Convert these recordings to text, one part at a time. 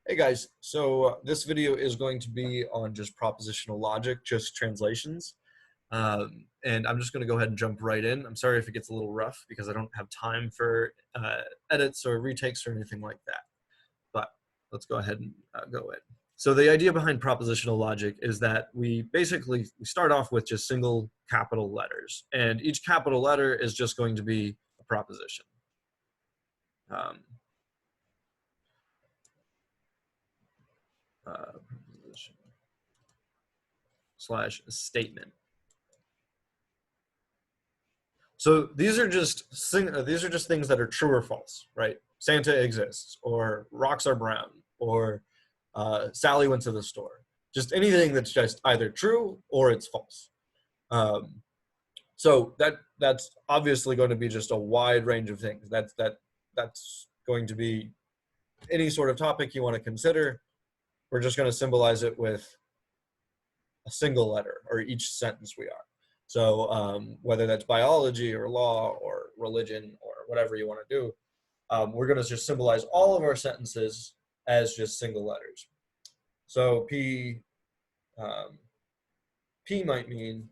Hey guys, so this video is going to be on just propositional logic, just translations. And I'm just going to go ahead and jump right in. I'm sorry if it gets a little rough because I don't have time for edits or retakes or anything like that. But let's go ahead and go in. So the idea behind propositional logic is that we start off with just single capital letters, and each capital letter is just going to be a proposition. Proposition slash statement. So these are just things that are true or false, right? Santa exists, or rocks are brown, or Sally went to the store. Just anything that's just either true or it's false. So that's obviously going to be just a wide range of things. That's going to be any sort of topic you want to consider. We're just going to symbolize it with a single letter, or each sentence we are. So whether that's biology or law or religion or whatever you want to do, we're going to just symbolize all of our sentences as just single letters. So P might mean,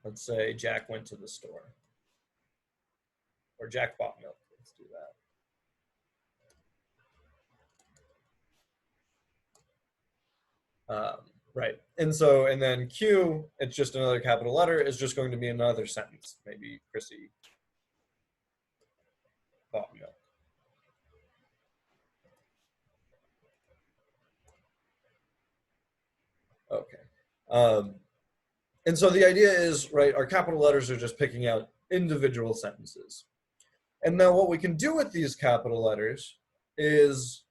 let's say Jack went to the store, or Jack bought milk. Let's do that. Right, and then Q, it's just another capital letter, is just going to be another sentence. Maybe Chrissy bought milk. Okay. And so the idea is, right, our capital letters are just picking out individual sentences. And now what we can do with these capital letters is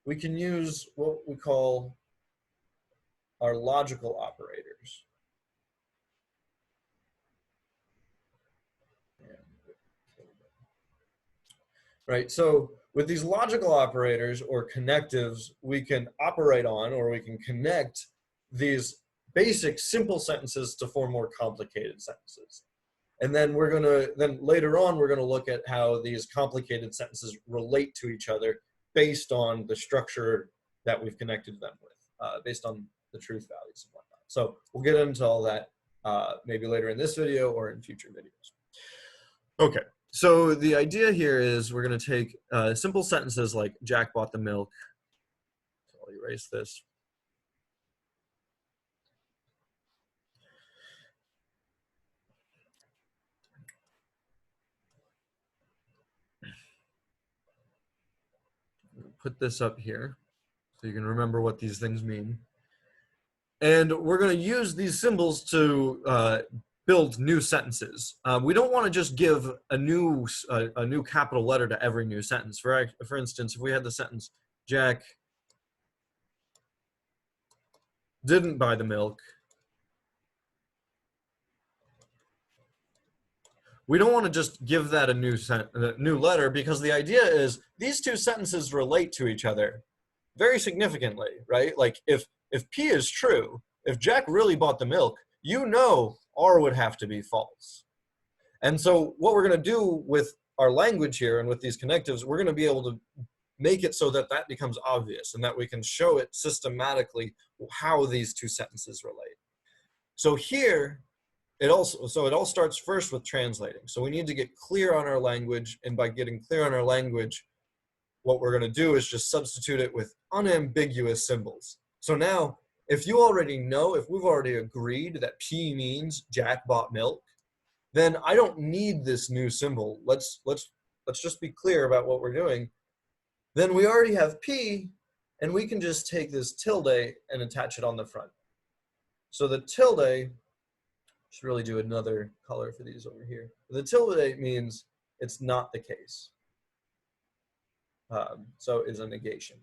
we can use what we call our logical operators. Right, so with these logical operators or connectives, we can operate on, or we can connect these basic simple sentences to form more complicated sentences. And then later on, we're gonna look at how these complicated sentences relate to each other based on the structure that we've connected them with, based on the truth values and whatnot. So we'll get into all that maybe later in this video or in future videos. Okay, so the idea here is we're gonna take simple sentences like Jack bought the milk. So I'll erase this. Put this up here so you can remember what these things mean. And we're going to use these symbols to build new sentences. We don't want to just give a new capital letter to every new sentence. For instance, if we had the sentence, Jack didn't buy the milk, we don't want to just give that a new letter, because the idea is these two sentences relate to each other very significantly, right? Like if P is true, if Jack really bought the milk, you know R would have to be false. And so what we're going to do with our language here and with these connectives, we're going to be able to make it so that that becomes obvious and that we can show it systematically how these two sentences relate. So here, it all starts first with translating. So we need to get clear on our language, and by getting clear on our language, what we're going to do is just substitute it with unambiguous symbols. So now, if you already know, if we've already agreed that P means Jack bought milk, then I don't need this new symbol. Let's just be clear about what we're doing. Then we already have P, and we can just take this tilde and attach it on the front. So the tilde, should really do another color for these over here. The tilde means it's not the case. So is a negation.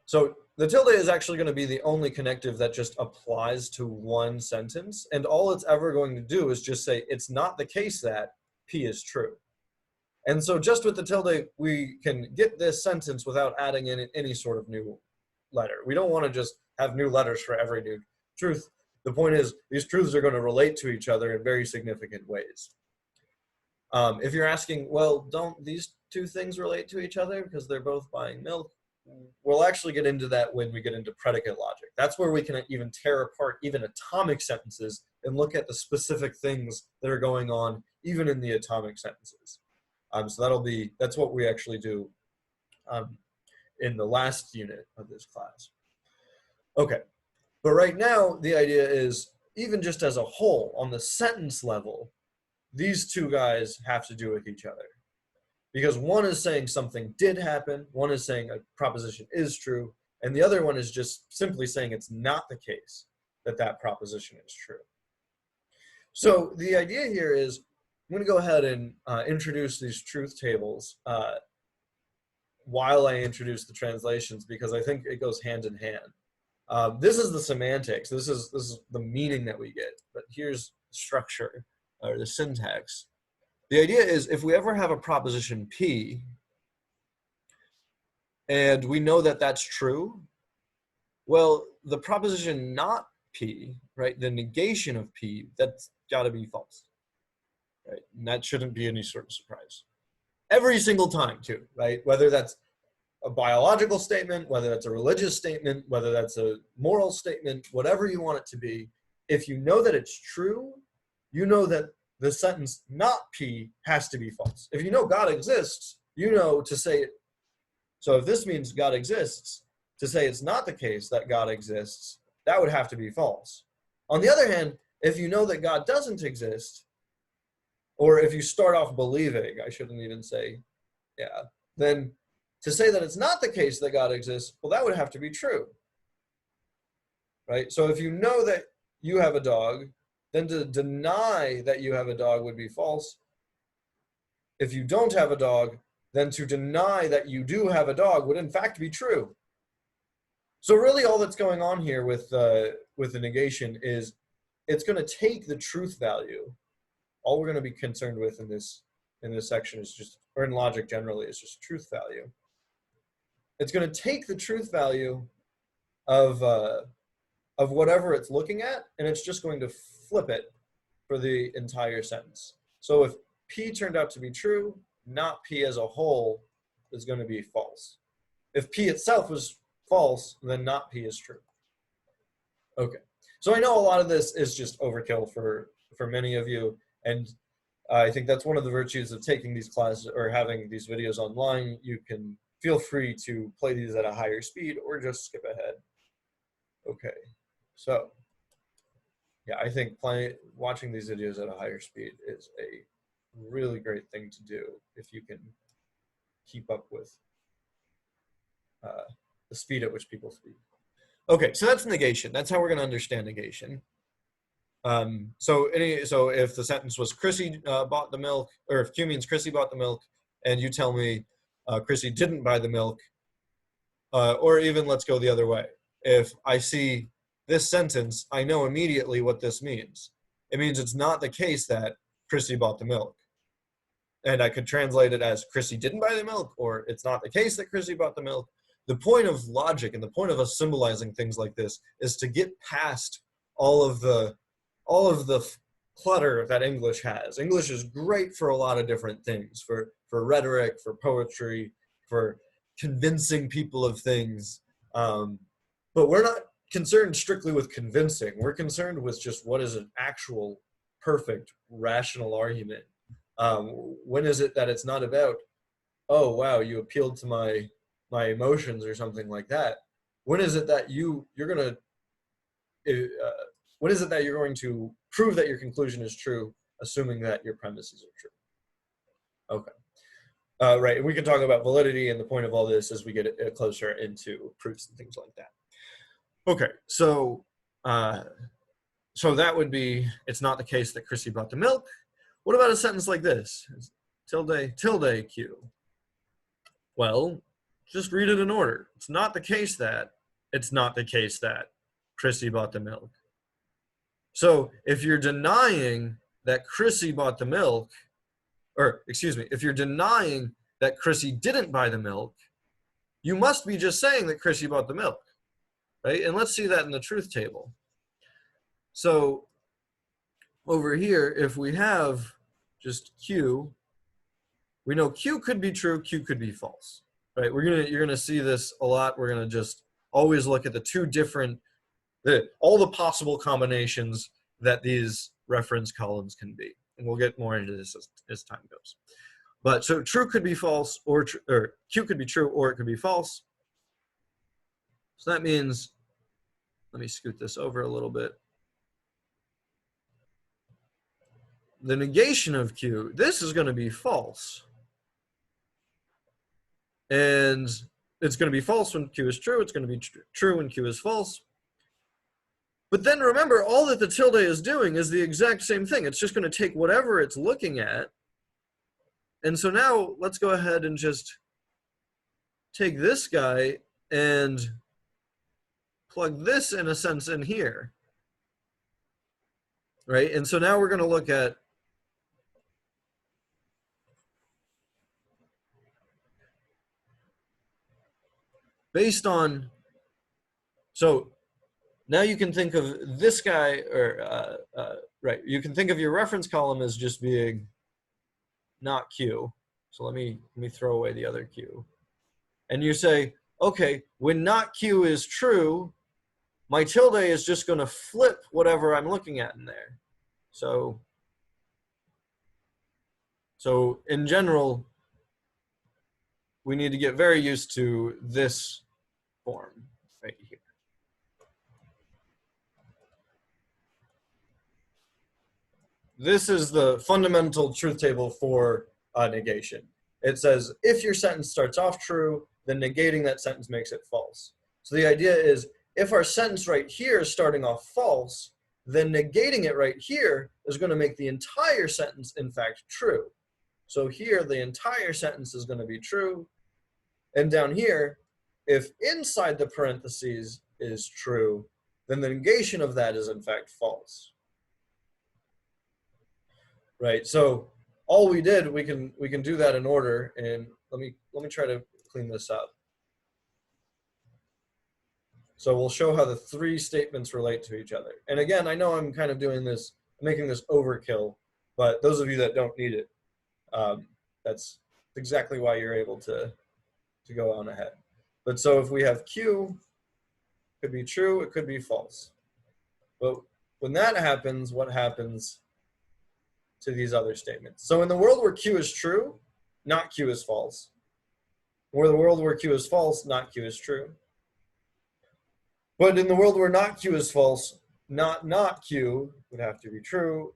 So the tilde is actually going to be the only connective that just applies to one sentence, and all it's ever going to do is just say it's not the case that P is true. And so just with the tilde, we can get this sentence without adding in any sort of new letter. We don't want to just have new letters for every new truth. The point is these truths are going to relate to each other in very significant ways. If you're asking, well, don't these two things relate to each other because they're both buying milk? We'll actually get into that when we get into predicate logic. That's where we can even tear apart even atomic sentences and look at the specific things that are going on even in the atomic sentences. So that's what we actually do in the last unit of this class. Okay, but right now the idea is even just as a whole on the sentence level, these two guys have to do with each other. Because one is saying something did happen, one is saying a proposition is true, and the other one is just simply saying it's not the case that that proposition is true. So the idea here is I'm going to go ahead and introduce these truth tables while I introduce the translations, because I think it goes hand in hand. This is the semantics. This is the meaning that we get. But here's the structure or the syntax. The idea is if we ever have a proposition P and we know that that's true, well, the proposition not P, right, the negation of P, that's got to be false, right? And that shouldn't be any sort of surprise. Every single time, too, right? Whether that's a biological statement, whether that's a religious statement, whether that's a moral statement, whatever you want it to be, if you know that it's true, you know that the sentence not P has to be false. If you know God exists, you know to say it. So if this means God exists, to say it's not the case that God exists, that would have to be false. On the other hand, if you know that God doesn't exist, or if you start off believing, I shouldn't even say, yeah, then to say that it's not the case that God exists, well, that would have to be true, right? So if you know that you have a dog, then to deny that you have a dog would be false. If you don't have a dog, then to deny that you do have a dog would in fact be true. So really all that's going on here with the negation is it's going to take the truth value. All we're going to be concerned with in this section is just, or in logic generally, is just truth value. It's going to take the truth value of whatever it's looking at, and it's just going to flip it for the entire sentence. So if P turned out to be true, not P as a whole is going to be false. If P itself was false, then not P is true. Okay, so I know a lot of this is just overkill for many of you, and I think that's one of the virtues of taking these classes or having these videos online. You can feel free to play these at a higher speed or just skip ahead. Okay, so yeah, I think watching these videos at a higher speed is a really great thing to do if you can keep up with the speed at which people speak. Okay, so that's negation. That's how we're going to understand negation. So if the sentence was Chrissy bought the milk, or if Q means Chrissy bought the milk, and you tell me Chrissy didn't buy the milk, or even let's go the other way. If I see this sentence, I know immediately what this means. It means it's not the case that Chrissy bought the milk. And I could translate it as Chrissy didn't buy the milk, or it's not the case that Chrissy bought the milk. The point of logic and the point of us symbolizing things like this is to get past all of the clutter that English has. English is great for a lot of different things, for rhetoric, for poetry, for convincing people of things. But we're not concerned strictly with convincing. We're concerned with just what is an actual, perfect, rational argument. When is it that it's not about, oh, wow, you appealed to my emotions or something like that? When is it that when is it that you're going to prove that your conclusion is true, assuming that your premises are true? Okay. Right, and we can talk about validity and the point of all this as we get closer into proofs and things like that. Okay, so that would be, it's not the case that Chrissy bought the milk. What about a sentence like this? Tilde Q. Well, just read it in order. It's not the case that Chrissy bought the milk. So if you're denying that Chrissy bought the milk, or excuse me, if you're denying that Chrissy didn't buy the milk, you must be just saying that Chrissy bought the milk, right? And let's see that in the truth table. So over here, if we have just Q, we know Q could be true, Q could be false, right? You're gonna see this a lot. We're gonna just always look at the two different, all the possible combinations that these reference columns can be. And we'll get more into this as time goes. But so true could be false, or Q could be true, or it could be false. So that means, let me scoot this over a little bit. The negation of Q, this is going to be false. And it's going to be false when Q is true. It's going to be true when Q is false. But then remember, all that the tilde is doing is the exact same thing. It's just going to take whatever it's looking at. And so now let's go ahead and just take this guy and plug this, in a sense, in here. Right? And so now we're going to look at based on, so now you can think of this guy, or right, you can think of your reference column as just being not Q. So let me throw away the other Q. And you say, okay, when not Q is true, my tilde is just going to flip whatever I'm looking at in there. So in general, we need to get very used to this form right here. This is the fundamental truth table for negation. It says if your sentence starts off true, then negating that sentence makes it false. So the idea is if our sentence right here is starting off false, then negating it right here is going to make the entire sentence, in fact, true. So here, the entire sentence is going to be true. And down here, if inside the parentheses is true, then the negation of that is, in fact, false. Right, so all we did, we can do that in order, and let me try to clean this up. So we'll show how the three statements relate to each other. And again, I know I'm kind of doing this, making this overkill, but those of you that don't need it, that's exactly why you're able to go on ahead. But so if we have Q, it could be true, it could be false. But when that happens, what happens to these other statements? So in the world where Q is true, not Q is false. Or the world where Q is false, not Q is true. But in the world where not Q is false, not Q would have to be true,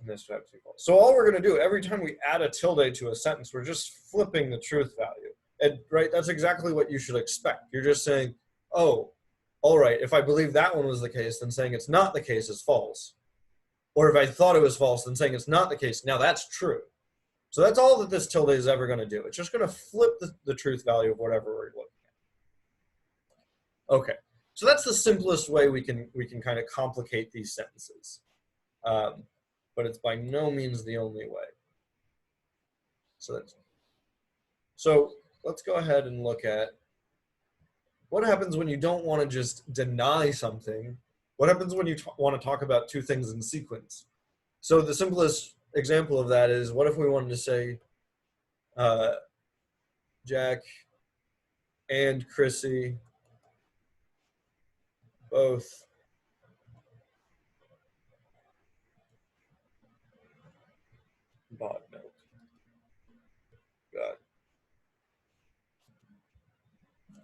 and this would have to be false. So all we're going to do, every time we add a tilde to a sentence, we're just flipping the truth value. And right, that's exactly what you should expect. You're just saying, oh, all right, if I believe that one was the case, then saying it's not the case is false. Or if I thought it was false, then saying it's not the case, now that's true. So that's all that this tilde is ever going to do. It's just going to flip the truth value of whatever we're looking at. Okay. So that's the simplest way we can kind of complicate these sentences, but it's by no means the only way. So let's go ahead and look at what happens when you don't want to just deny something. What happens when you want to talk about two things in sequence? So the simplest example of that is, what if we wanted to say Jack and Chrissy both bought milk. God.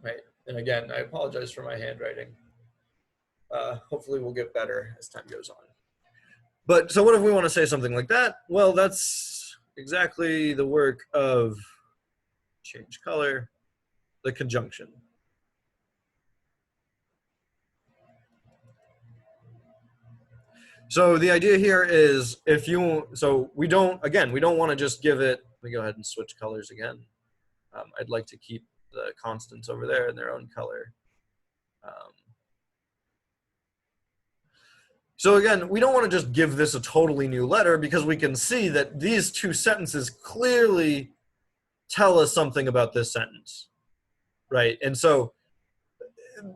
Right. And again, I apologize for my handwriting. Hopefully we'll get better as time goes on. But so what if we want to say something like that? Well, that's exactly the work of, change color, the conjunction. So the idea here is we don't want to just give it, let me go ahead and switch colors again. I'd like to keep the constants over there in their own color. So again, we don't want to just give this a totally new letter, because we can see that these two sentences clearly tell us something about this sentence, right? And so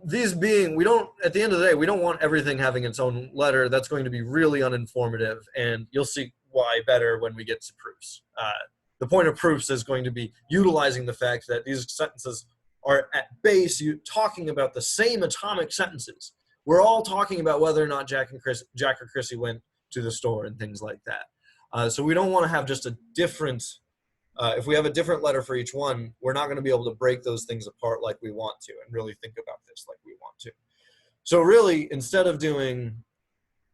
these being, at the end of the day, we don't want everything having its own letter. That's going to be really uninformative, and you'll see why better when we get to proofs. the point of proofs is going to be utilizing the fact that these sentences are at base talking about the same atomic sentences. We're all talking about whether or not Jack or Chrissy went to the store and things like that. So we don't want to have just a different, if we have a different letter for each one, we're not going to be able to break those things apart like we want to and really think about this like we want to. So really, instead of doing,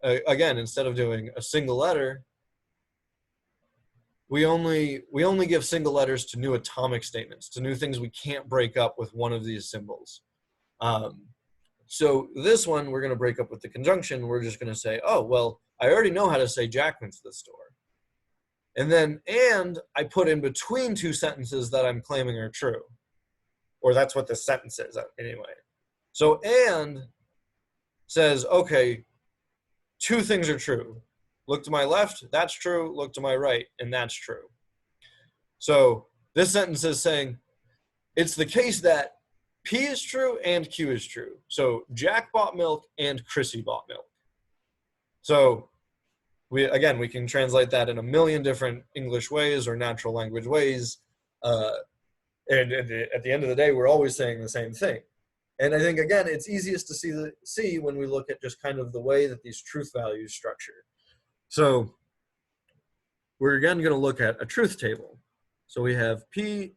instead of doing a single letter, we only give single letters to new atomic statements, to new things we can't break up with one of these symbols. So this one, we're going to break up with the conjunction. We're just going to say, oh, well, I already know how to say Jack went to the store. And then, and I put in between two sentences that I'm claiming are true. Or that's what the sentence is anyway. So and says, okay, two things are true. Look to my left, that's true. Look to my right, and that's true. So this sentence is saying, it's the case that P is true and Q is true. So Jack bought milk and Chrissy bought milk. So we can translate that in a million different English ways or natural language ways. And at the end of the day, we're always saying the same thing. And I think, again, it's easiest to see when we look at just kind of the way that these truth values structure. So we're again going to look at a truth table. So we have P,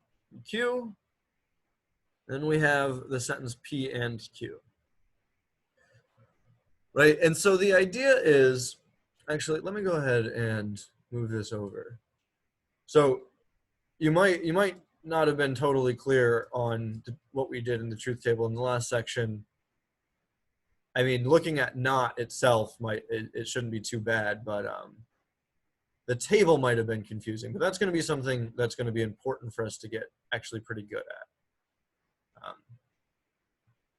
Q, then we have the sentence P and Q. Right, and so the idea is, actually, let me go ahead and move this over. So you might not have been totally clear on what we did in the truth table in the last section. I mean, looking at not itself, it shouldn't be too bad, but the table might have been confusing. But that's going to be something that's going to be important for us to get actually pretty good at.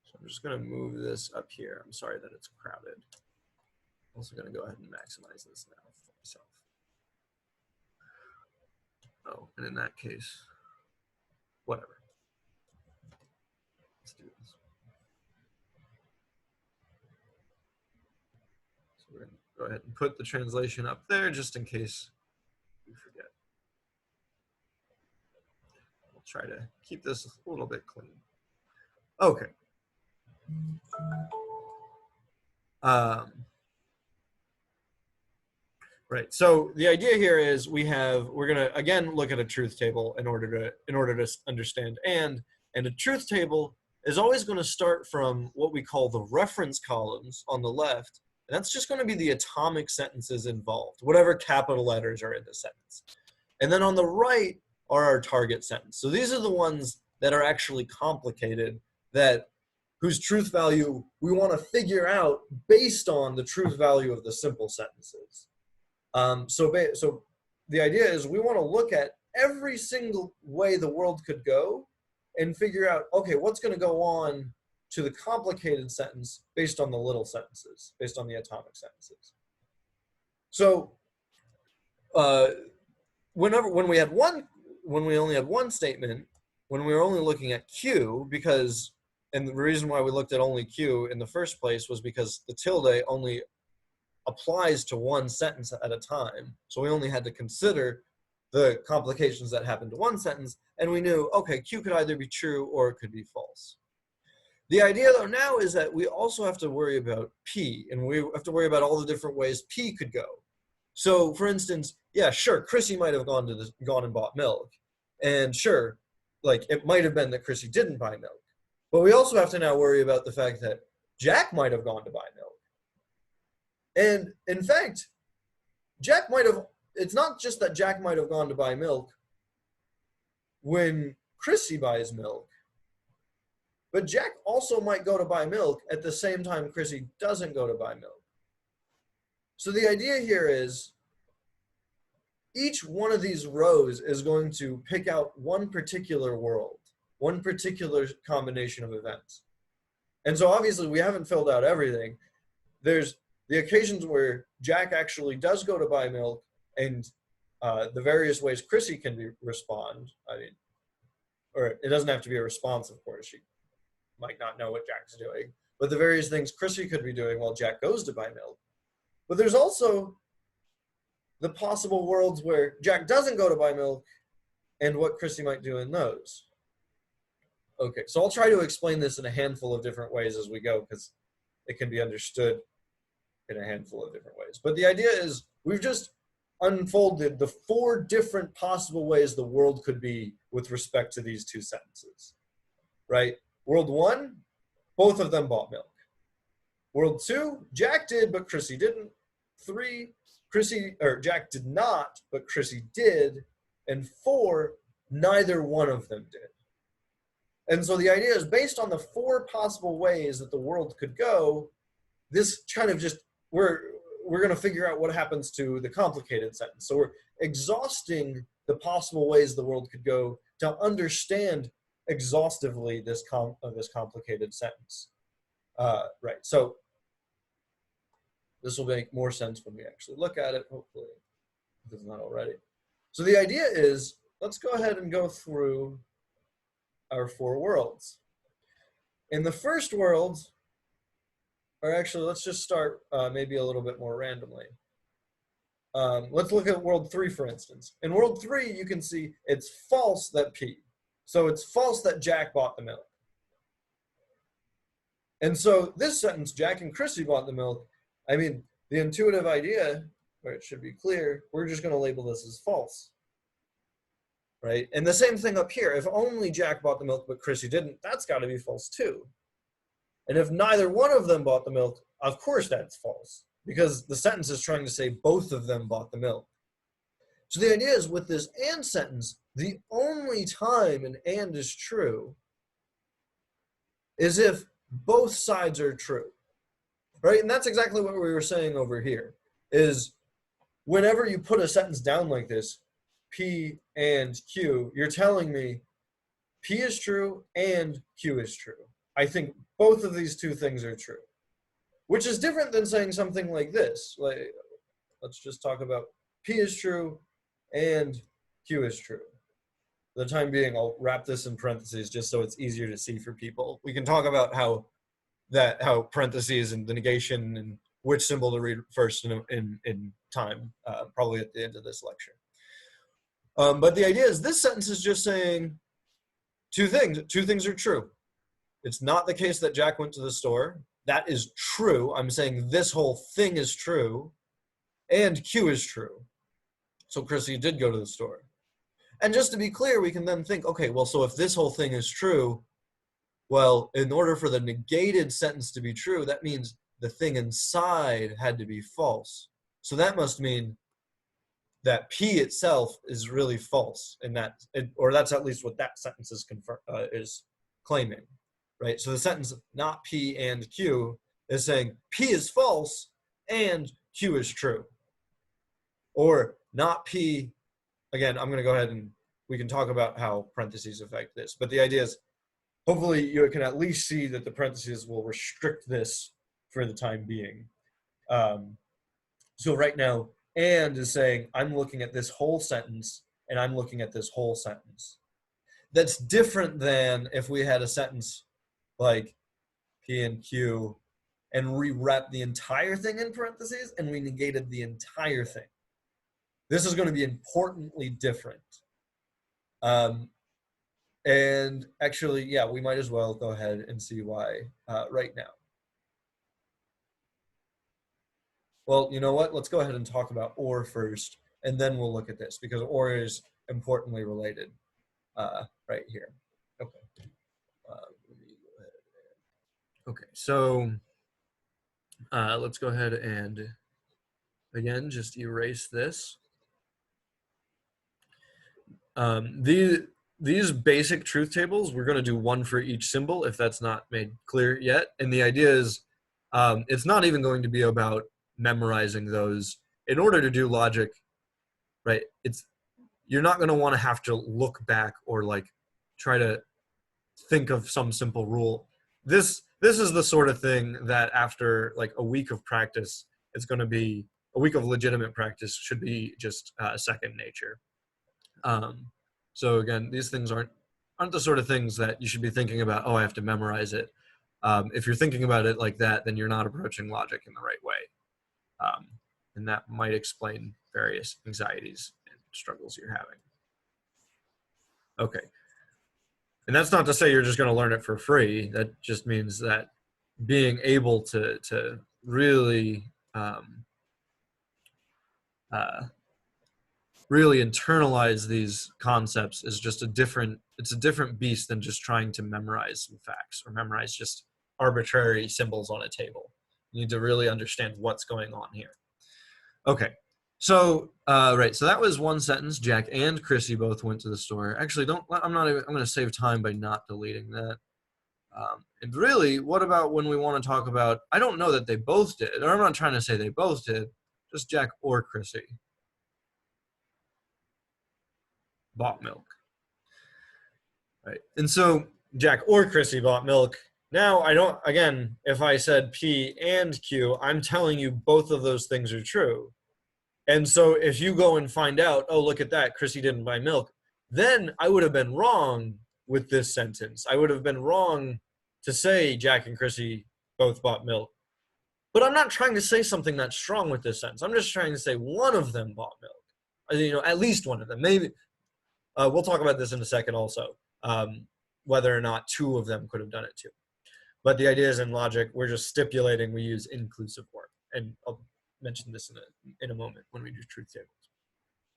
So I'm just going to move this up here. I'm sorry that it's crowded. I'm also going to go ahead and maximize this now for myself. Oh, and in that case, whatever. Let's do this. So we're going to go ahead and put the translation up there just in case we forget. We'll try to keep this a little bit clean. Okay. Right. So the idea here is we're going to again look at a truth table in order to understand and a truth table is always going to start from what we call the reference columns on the left, and that's just going to be the atomic sentences involved, whatever capital letters are in the sentence. And then on the right are our target sentence. So these are the ones that are actually complicated, whose truth value we want to figure out based on the truth value of the simple sentences. So the idea is we want to look at every single way the world could go and figure out, okay, what's going to go on to the complicated sentence based on the little sentences, based on the atomic sentences. So when we only had one statement, when we were only looking at Q, and the reason why we looked at only Q in the first place was because the tilde only applies to one sentence at a time. So we only had to consider the complications that happened to one sentence, and we knew, okay, Q could either be true or it could be false. The idea though now is that we also have to worry about P, and we have to worry about all the different ways P could go. So for instance, yeah, sure, Chrissy might have gone and bought milk, and sure, like it might have been that Chrissy didn't buy milk, but we also have to now worry about the fact that Jack might have gone to buy milk. And in fact, it's not just that Jack might have gone to buy milk when Chrissy buys milk, but Jack also might go to buy milk at the same time Chrissy doesn't go to buy milk. So the idea here is each one of these rows is going to pick out one particular world, one particular combination of events. And so obviously we haven't filled out everything. There's the occasions where Jack actually does go to buy milk and the various ways Chrissy can respond. I mean, or it doesn't have to be a response, of course. She might not know what Jack's doing, but the various things Chrissy could be doing while Jack goes to buy milk. But there's also the possible worlds where Jack doesn't go to buy milk and what Chrissy might do in those. Okay, so I'll try to explain this in a handful of different ways as we go, because it can be understood in a handful of different ways. But the idea is we've just unfolded the 4 different possible ways the world could be with respect to these 2 sentences, right? World 1, both of them bought milk. World 2, Jack did, but Chrissy didn't. 3, Jack did not, but Chrissy did. And 4, neither one of them did. And so the idea is, based on the 4 possible ways that the world could go, this kind of just, we're going to figure out what happens to the complicated sentence. So we're exhausting the possible ways the world could go to understand exhaustively this complicated sentence. Right, so this will make more sense when we actually look at it, hopefully, if it's not already. So the idea is, let's go ahead and go through our 4 worlds. In the first world, or actually, let's just start maybe a little bit more randomly. Let's look at world 3, for instance. In world 3, you can see it's false that P. So it's false that Jack bought the milk. And so this sentence, Jack and Chrissy bought the milk, I mean, the intuitive idea, where it should be clear, we're just going to label this as false. Right? And the same thing up here. If only Jack bought the milk but Chrissy didn't, that's got to be false too. And if neither one of them bought the milk, of course that's false, because the sentence is trying to say both of them bought the milk. So the idea is, with this and sentence, the only time an and is true is if both sides are true, right? And that's exactly what we were saying over here, is whenever you put a sentence down like this, P and Q, you're telling me P is true and Q is true. I think both of these 2 things are true, which is different than saying something like this. Like, let's just talk about P is true and Q is true. For the time being, I'll wrap this in parentheses just so it's easier to see for people. We can talk about how parentheses and the negation and which symbol to read first in time, probably at the end of this lecture. But the idea is, this sentence is just saying 2 things. 2 things are true. It's not the case that Jack went to the store. That is true. I'm saying this whole thing is true. And Q is true. So Chrissy did go to the store. And just to be clear, we can then think, okay, well, so if this whole thing is true, well, in order for the negated sentence to be true, that means the thing inside had to be false. So that must mean that P itself is really false, and or that's at least what that sentence is claiming, right? So the sentence not P and Q is saying P is false and Q is true. Or not P, again, I'm going to go ahead and we can talk about how parentheses affect this, but the idea is, hopefully you can at least see that the parentheses will restrict this for the time being. So right now, and is saying, I'm looking at this whole sentence, and I'm looking at this whole sentence. That's different than if we had a sentence like P and Q, and rewrapped the entire thing in parentheses, and we negated the entire thing. This is going to be importantly different. And actually, yeah, we might as well go ahead and see why right now. Well, you know what? Let's go ahead and talk about or first, and then we'll look at this, because or is importantly related right here. Okay. Let me go ahead. Okay, so let's go ahead and, again, just erase this. These basic truth tables, we're going to do one for each symbol if that's not made clear yet. And the idea is it's not even going to be about memorizing those. In order to do logic, right, you're not going to want to have to look back or like try to think of some simple rule. This is the sort of thing that after like a week of practice, it's going to be a week of legitimate practice should be just second nature. So again, these things aren't the sort of things that you should be thinking about, oh, I have to memorize it. If you're thinking about it like that, then you're not approaching logic in the right way. And that might explain various anxieties and struggles you're having. Okay. And that's not to say you're just going to learn it for free. That just means that being able to really uh, really internalize these concepts is just it's a different beast than just trying to memorize some facts or memorize just arbitrary symbols on a table. You need to really understand what's going on here. Okay. So, right. So that was one sentence. Jack and Chrissy both went to the store. Actually, I'm going to save time by not deleting that. And really, what about when we want to talk about, I don't know that they both did, or I'm not trying to say they both did, just Jack or Chrissy bought milk. Right. And so Jack or Chrissy bought milk. Now, I don't, again, if I said P and Q, I'm telling you both of those things are true. And so if you go and find out, oh, look at that, Chrissy didn't buy milk, then I would have been wrong with this sentence. I would have been wrong to say Jack and Chrissy both bought milk. But I'm not trying to say something that's strong with this sentence. I'm just trying to say one of them bought milk. You know, at least one of them. Maybe we'll talk about this in a second also, whether or not two of them could have done it too. But the idea is in logic, we're just stipulating we use inclusive or. And I'll mention this in a moment when we do truth tables.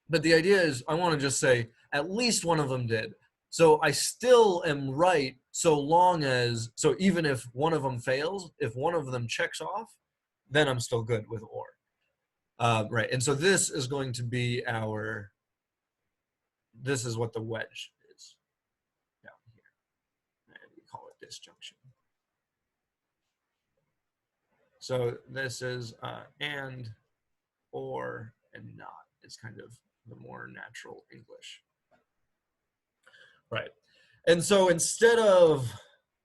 But the idea is I want to just say at least one of them did. So I still am right so long as, so even if one of them fails, if one of them checks off, then I'm still good with or. Right, and so this is going to be this is what the wedge is down here. And we call it disjunction. So this is and, or, and not. It's kind of the more natural English. Right. And so instead of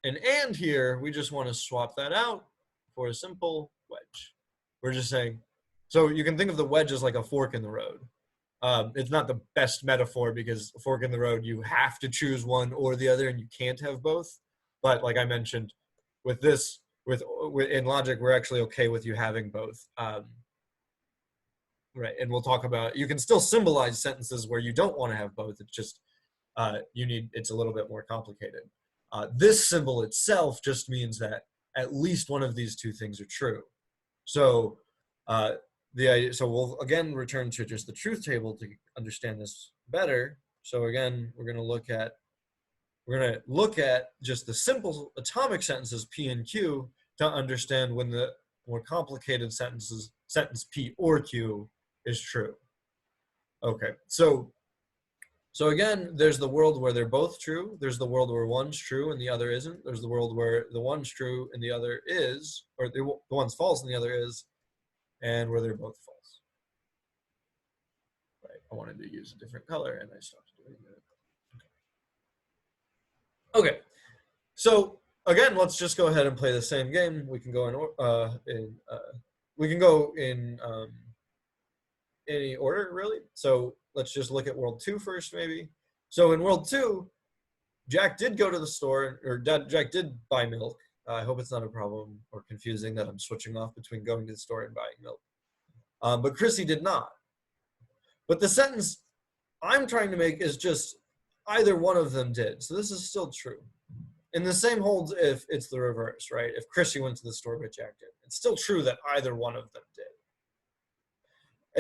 an and here, we just want to swap that out for a simple wedge. We're just saying, so you can think of the wedge as like a fork in the road. It's not the best metaphor because a fork in the road, you have to choose one or the other and you can't have both. But like I mentioned, with this, in logic, we're actually okay with you having both. Right, and we'll talk about, you can still symbolize sentences where you don't want to have both. It's just, it's a little bit more complicated. This symbol itself just means that at least one of these two things are true. So so we'll again return to just the truth table to understand this better. So again, we're going to look at just the simple atomic sentences P and Q to understand when the more complicated sentence P or Q is true. Okay, so again, there's the world where they're both true. There's the world where one's true and the other isn't. There's the world where the one's true and the other is, or the one's false and the other is, and where they're both false. Right, I wanted to use a different color and I stopped doing that. Okay, so again, let's just go ahead and play the same game. We can go in any order, really. So let's just look at world 2 first, maybe. So in world 2, Jack did go to the store, or Jack did buy milk. I hope it's not a problem or confusing that I'm switching off between going to the store and buying milk. But Chrissy did not. But the sentence I'm trying to make is just either one of them did. So this is still true. And the same holds if it's the reverse, right? If Chrissy went to the store but Jack did. It's still true that either one of them did.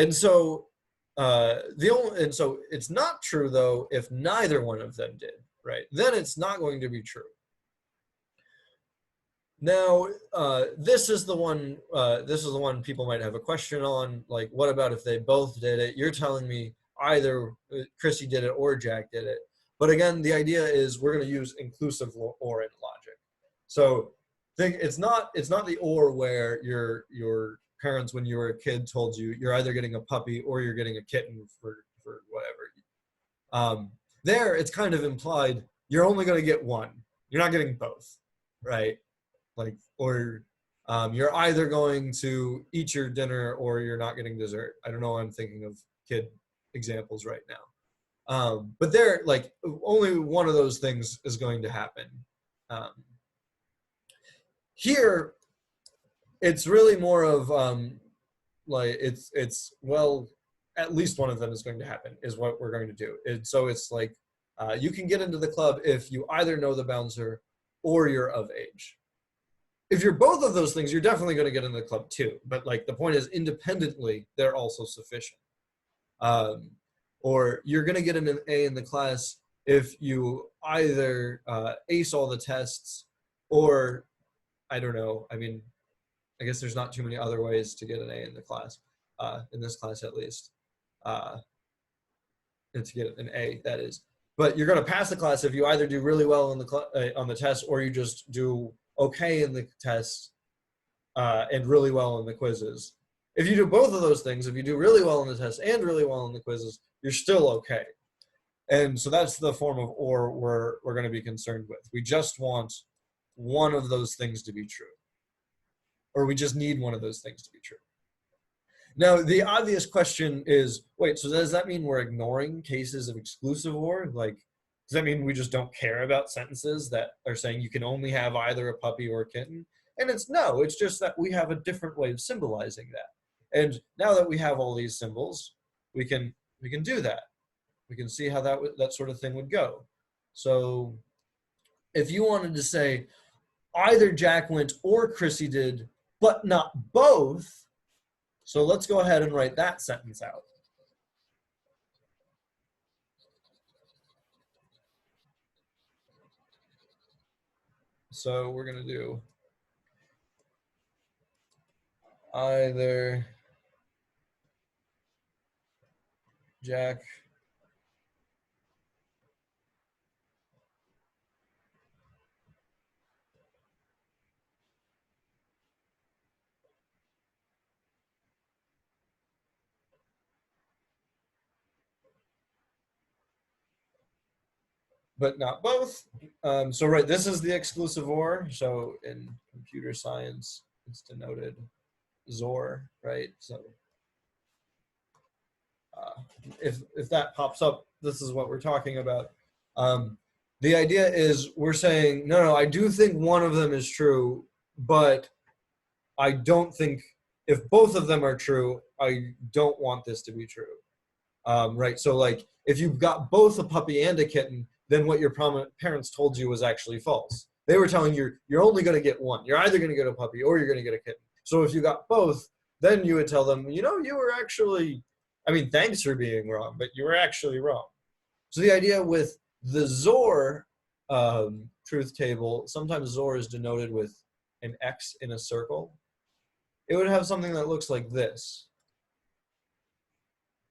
And so so it's not true though if neither one of them did, right? Then it's not going to be true. Now this is the one people might have a question on, like, what about if they both did it? You're telling me either Chrissy did it or Jack did it. But again, the idea is we're going to use inclusive or in logic. So it's not the or where your parents when you were a kid told you you're either getting a puppy or you're getting a kitten for whatever. There it's kind of implied you're only going to get one. You're not getting both, right? Like, or you're either going to eat your dinner or you're not getting dessert. I don't know why I'm thinking of kid examples right now. But there, like, only one of those things is going to happen. Here, it's really more of like well, at least one of them is going to happen is what we're going to do. So it's like You can get into the club if you either know the bouncer or you're of age. If you're both of those things, you're definitely going to get into the club too. But like the point is, independently, they're also sufficient. Or you're going to get an A in the class if you either ace all the tests or, I don't know, I mean, I guess there's not too many other ways to get an A in the class, in this class at least, and to get an A, that is. But you're going to pass the class if you either do really well in the on the test or you just do okay in the test and really well in the quizzes. If you do both of those things, if you do really well in the test and really well in the quizzes, you're still okay. And so that's the form of or we're going to be concerned with. We just want one of those things to be true. Or we just need one of those things to be true. Now, the obvious question is, wait, so does that mean we're ignoring cases of exclusive or? Like, does that mean we just don't care about sentences that are saying you can only have either a puppy or a kitten? And it's no, it's just that we have a different way of symbolizing that. And now that we have all these symbols, we can do that. We can see how that sort of thing would go. So if you wanted to say either Jack went or Chrissy did, but not both, so let's go ahead and write that sentence out. So we're going to do either Jack but not both. So right, this is the exclusive or. So in computer science, it's denoted XOR, right? So if that pops up, this is what we're talking about. The idea is we're saying, no, I do think one of them is true, but I don't think if both of them are true, I don't want this to be true. Right, so like if you've got both a puppy and a kitten, then what your parents told you was actually false. They were telling you you're only going to get one. You're either going to get a puppy or you're going to get a kitten. So if you got both, then you would tell them, you were actually, I mean, thanks for being wrong, but you were actually wrong. So the idea with the XOR truth table, sometimes XOR is denoted with an X in a circle. It would have something that looks like this.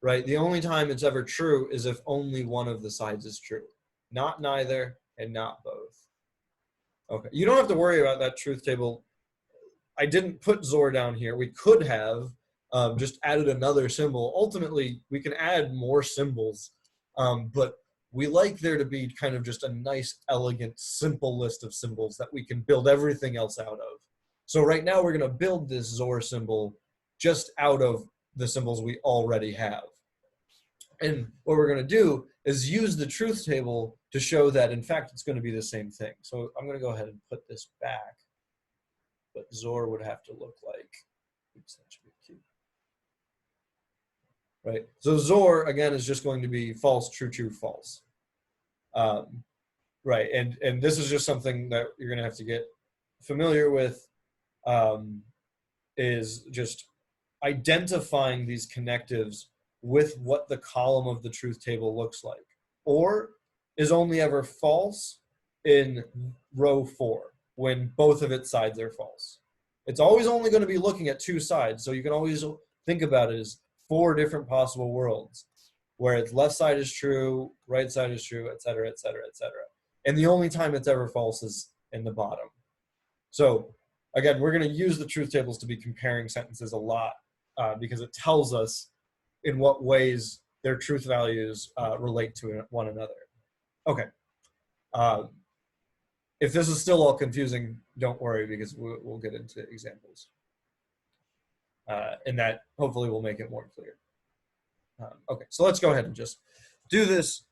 Right? The only time it's ever true is if only one of the sides is true. Not neither and not both. Okay, you don't have to worry about that truth table. I didn't put XOR down here. We could have just added another symbol. Ultimately, we can add more symbols, but we like there to be kind of just a nice, elegant, simple list of symbols that we can build everything else out of. So right now we're going to build this XOR symbol just out of the symbols we already have. And what we're going to do is use the truth table to show that, in fact, it's going to be the same thing. So I'm going to go ahead and put this back. What XOR would have to look like. Oops, that should be cute. Right? So XOR, again, is just going to be false, true, true, false. Right, and this is just something that you're going to have to get familiar with, is just identifying these connectives with what the column of the truth table looks like. Or is only ever false in row 4 when both of its sides are false. It's always only going to be looking at two sides, so you can always think about it as 4 different possible worlds where its left side is true, right side is true, et cetera, et cetera, et cetera. And the only time it's ever false is in the bottom. So again, we're going to use the truth tables to be comparing sentences a lot because it tells us in what ways their truth values relate to one another. Okay. If this is still all confusing, don't worry because we'll get into examples. And that hopefully will make it more clear. Okay, so let's go ahead and just do this.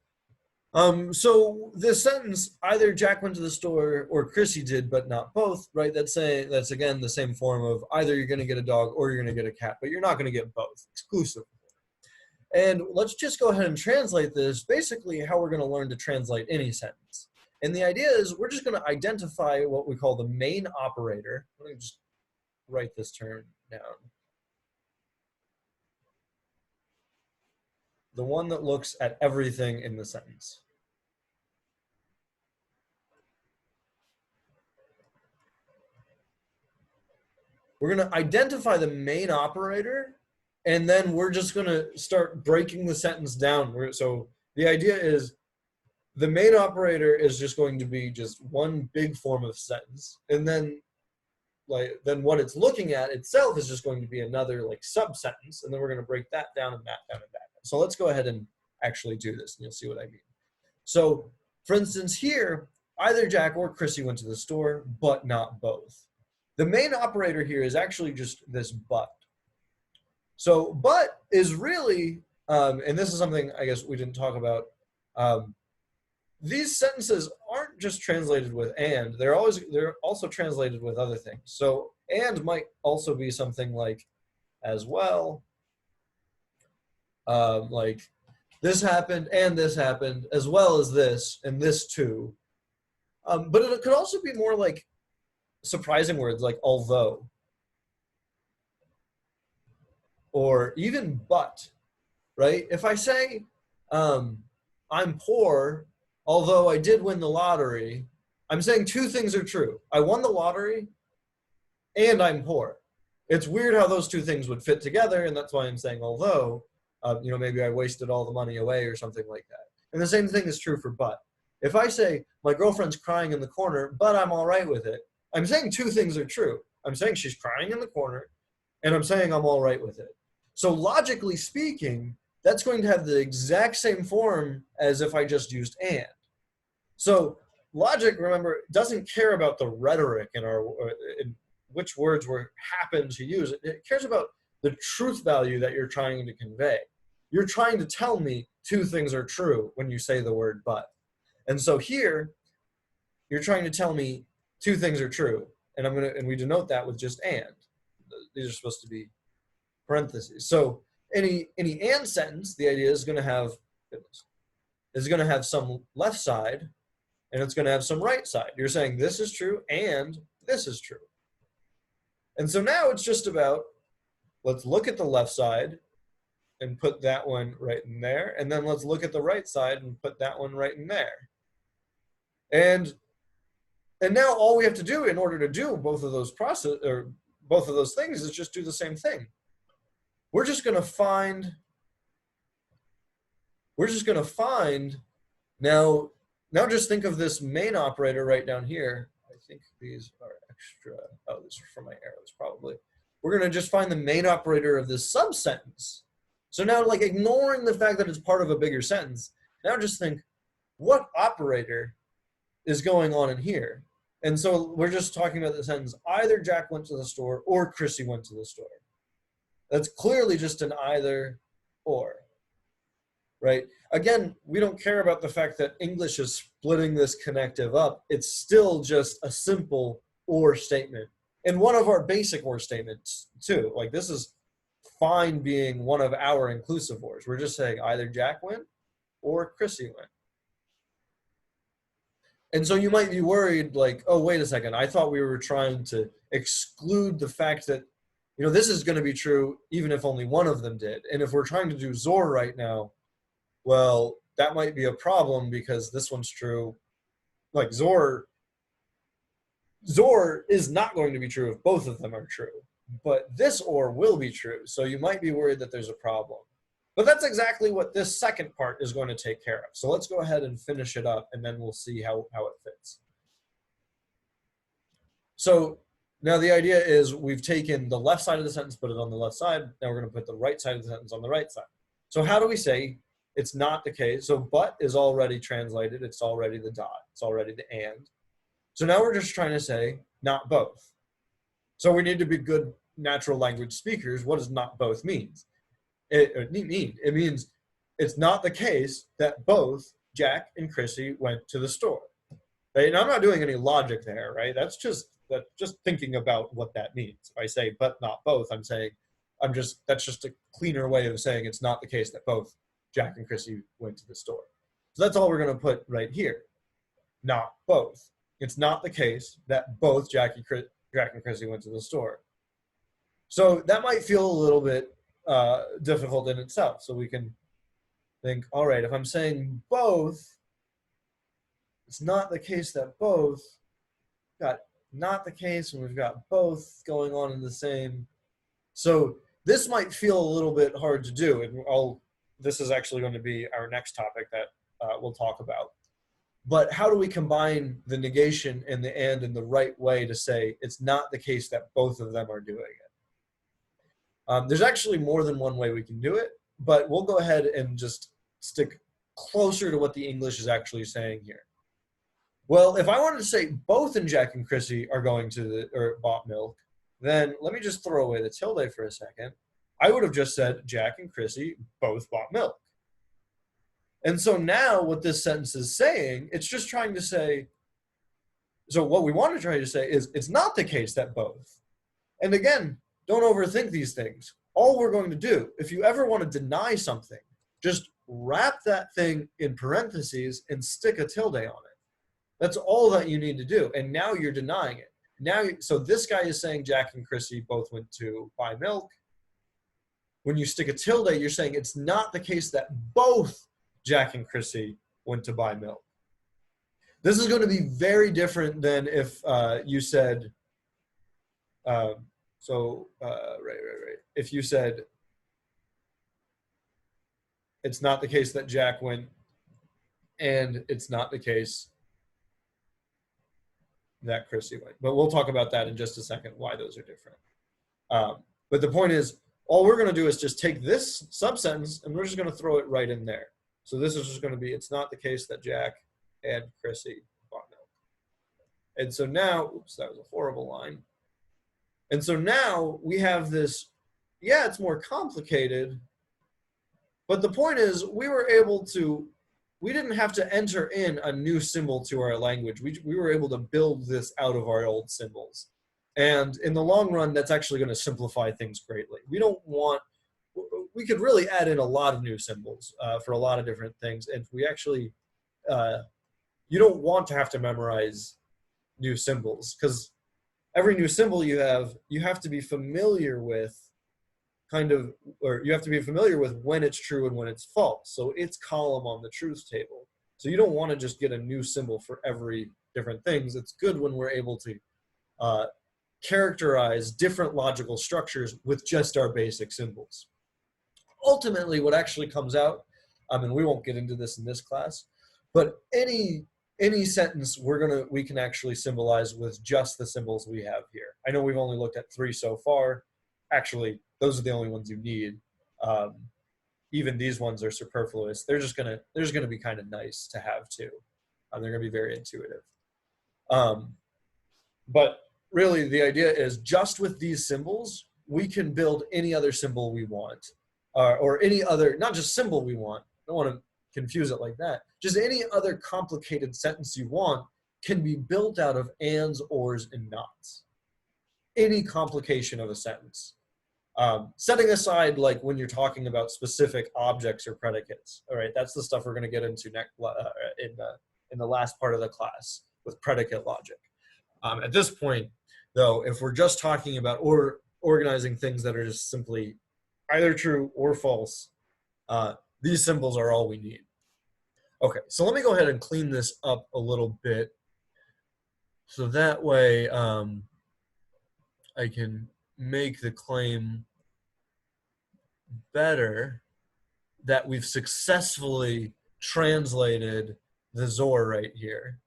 So this sentence, either Jack went to the store or Chrissy did, but not both, right? That's again the same form of either you're going to get a dog or you're going to get a cat, but you're not going to get both exclusively. And let's just go ahead and translate this, basically how we're going to learn to translate any sentence. And the idea is we're just going to identify what we call the main operator. Let me just write this term down. The one that looks at everything in the sentence. We're going to identify the main operator, and then we're just going to start breaking the sentence down. So the idea is the main operator is just going to be just one big form of sentence, and then what it's looking at itself is just going to be another like sub-sentence, and then we're going to break that down and that down and that. So let's go ahead and actually do this, and you'll see what I mean. So for instance here, either Jack or Chrissy went to the store, but not both. The main operator here is actually just this but. So but is really, and this is something I guess we didn't talk about, these sentences aren't just translated with and, they're also translated with other things. So and might also be something like as well, like this happened and this happened, as well as this and this too. But it could also be more like surprising words like although, or even but, right? If I say I'm poor, although I did win the lottery, I'm saying two things are true. I won the lottery and I'm poor. It's weird how those two things would fit together, and that's why I'm saying although, maybe I wasted all the money away or something like that. And the same thing is true for but. If I say my girlfriend's crying in the corner, but I'm all right with it, I'm saying two things are true. I'm saying she's crying in the corner, and I'm saying I'm all right with it. So logically speaking, that's going to have the exact same form as if I just used and. So logic, remember, doesn't care about the rhetoric in which words we happen to use. It cares about the truth value that you're trying to convey. You're trying to tell me two things are true when you say the word but. And so here, you're trying to tell me two things are true, and we denote that with just and. These are supposed to be parentheses. So any and sentence, the idea is going to have some left side, and it's going to have some right side. You're saying this is true and this is true. And so now it's just about, let's look at the left side and put that one right in there, and then let's look at the right side and put that one right in there. And now all we have to do in order to do both of those things is just do the same thing. We're just going to find now just think of this main operator right down here. I think these are extra. Oh, this is for my arrows probably. We're going to just find the main operator of this sub-sentence. So now, like, ignoring the fact that it's part of a bigger sentence, now just think, what operator is going on in here? And so we're just talking about the sentence, either Jack went to the store or Chrissy went to the store. That's clearly just an either or, right? Again, we don't care about the fact that English is splitting this connective up. It's still just a simple or statement. And one of our basic or statements too, like this is fine being one of our inclusive ors. We're just saying either Jack went or Chrissy went. And so you might be worried like, oh, wait a second. I thought we were trying to exclude the fact that, this is going to be true even if only one of them did. And if we're trying to do Zor right now, well, that might be a problem because this one's true. Like Zor is not going to be true if both of them are true. But this or will be true. So you might be worried that there's a problem. But that's exactly what this second part is going to take care of. So let's go ahead and finish it up, and then we'll see how it fits. So now the idea is we've taken the left side of the sentence, put it on the left side. Now we're going to put the right side of the sentence on the right side. So how do we say it's not the case? So but is already translated. It's already the dot. It's already the and. So now we're just trying to say not both. So we need to be good natural language speakers. What does not both mean? It means it's not the case that both Jack and Chrissy went to the store. Right? And I'm not doing any logic there, right? That's just thinking about what that means. If I say but not both, I'm saying That's just a cleaner way of saying it's not the case that both Jack and Chrissy went to the store. So that's all we're going to put right here. Not both. It's not the case that both Jack and Chrissy went to the store. So that might feel a little bit difficult in itself. So we can think, all right, if I'm saying both, it's not the case that both got not the case when we've got both going on in the same. So this might feel a little bit hard to do. And this is actually going to be our next topic that we'll talk about. But how do we combine the negation and the and in the right way to say it's not the case that both of them are doing it? There's actually more than one way we can do it, but we'll go ahead and just stick closer to what the English is actually saying here. Well, if I wanted to say both in Jack and Chrissy are going to or bought milk, then let me just throw away the tilde for a second. I would have just said Jack and Chrissy both bought milk. And so now what this sentence is saying, it's just trying to say, so what we want to try to say is it's not the case that both. And again, don't overthink these things. All we're going to do, if you ever want to deny something, just wrap that thing in parentheses and stick a tilde on it. That's all that you need to do. And now you're denying it. So this guy is saying Jack and Chrissy both went to buy milk. When you stick a tilde, you're saying it's not the case that both Jack and Chrissy went to buy milk. This is going to be very different than if you said, right. If you said, it's not the case that Jack went, and it's not the case that Chrissy went. But we'll talk about that in just a second, why those are different. But the point is, all we're going to do is just take this subsentence and we're just going to throw it right in there. So this is just going to be, it's not the case that Jack and Chrissy bought milk. And so now, oops, that was a horrible line. And so now we have this, yeah, it's more complicated, but the point is we didn't have to enter in a new symbol to our language. We were able to build this out of our old symbols. And in the long run, that's actually going to simplify things greatly. We could really add in a lot of new symbols for a lot of different things. And we actually, you don't want to have to memorize new symbols, because every new symbol you have to be familiar with you have to be familiar with when it's true and when it's false. So it's column on the truth table. So you don't want to just get a new symbol for every different things. It's good when we're able to characterize different logical structures with just our basic symbols. Ultimately, what actually comes out, and we won't get into this in this class, but any sentence we can actually symbolize with just the symbols we have here. I know we've only looked at 3 so far. Actually, those are the only ones you need. Even these ones are superfluous. They're just gonna be kind of nice to have too. They're gonna be very intuitive. But really, the idea is just with these symbols, we can build any other symbol we want, or any other, not just symbol we want. I don't want to confuse it like that. Just any other complicated sentence you want can be built out of ands, ors, and nots. Any complication of a sentence. Setting aside like when you're talking about specific objects or predicates. All right, that's the stuff we're going to get into next in the last part of the class with predicate logic. At this point, though, if we're just talking about organizing things that are just simply either true or false, these symbols are all we need. Okay, so let me go ahead and clean this up a little bit, so that way I can make the claim better that we've successfully translated the Zor right here.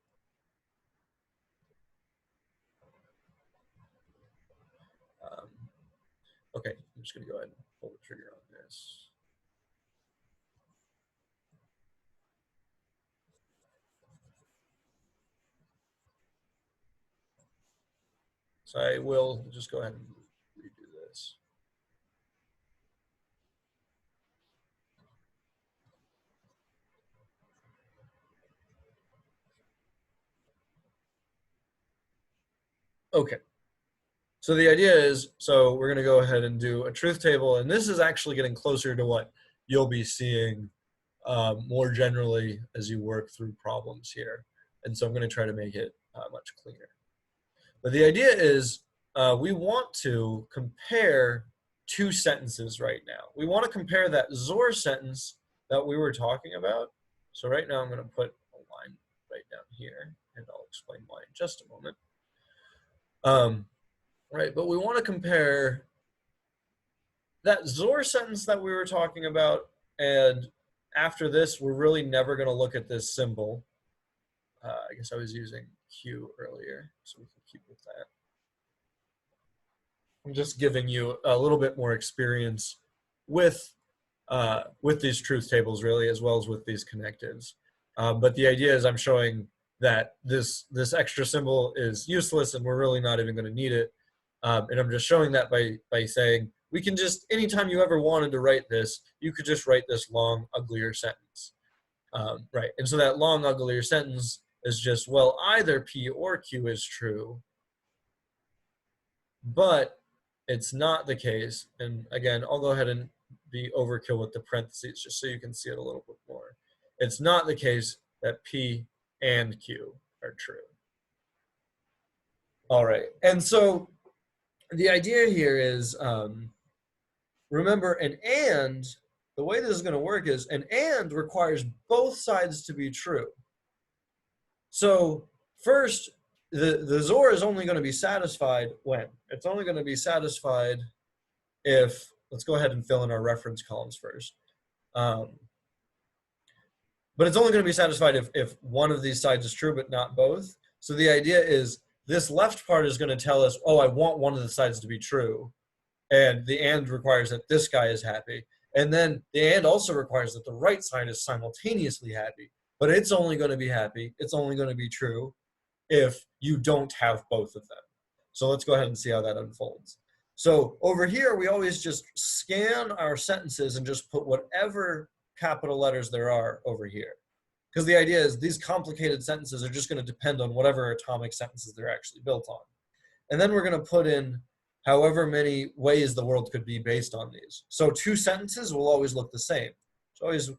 Okay, I'm just going to go ahead and pull the trigger on this. So I will just go ahead and redo this. Okay. So the idea is, so we're going to go ahead and do a truth table, and this is actually getting closer to what you'll be seeing more generally as you work through problems here. And so I'm going to try to make it much cleaner. But the idea is we want to compare two sentences right now. We want to compare that Zor sentence that we were talking about. So right now I'm going to put a line right down here, and I'll explain why in just a moment. Right, but we want to compare that Zor sentence that we were talking about, and after this, we're really never going to look at this symbol. I guess I was using Q earlier, so we can keep with that. I'm just giving you a little bit more experience with these truth tables, really, as well as with these connectives. But the idea is I'm showing that this extra symbol is useless, and we're really not even going to need it. And I'm just showing that by saying, we can just, anytime you ever wanted to write this, you could just write this long, uglier sentence. Right, and so that long, uglier sentence is just, well, either P or Q is true, but it's not the case. And again, I'll go ahead and be overkill with the parentheses just so you can see it a little bit more. It's not the case that P and Q are true. All right, and so the idea here is, remember, an and, the way this is going to work is an and requires both sides to be true. So first, the Zor is only going to be satisfied when? It's only going to be satisfied if, let's go ahead and fill in our reference columns first. But it's only going to be satisfied if one of these sides is true, but not both. So the idea is this left part is going to tell us, oh, I want one of the sides to be true. And the and requires that this guy is happy. And then the and also requires that the right side is simultaneously happy. But it's only going to be happy, it's only going to be true if you don't have both of them. So let's go ahead and see how that unfolds. So over here, we always just scan our sentences and just put whatever capital letters there are over here. Because the idea is these complicated sentences are just going to depend on whatever atomic sentences they're actually built on. And then we're going to put in however many ways the world could be based on these. So two sentences will always look the same. It's always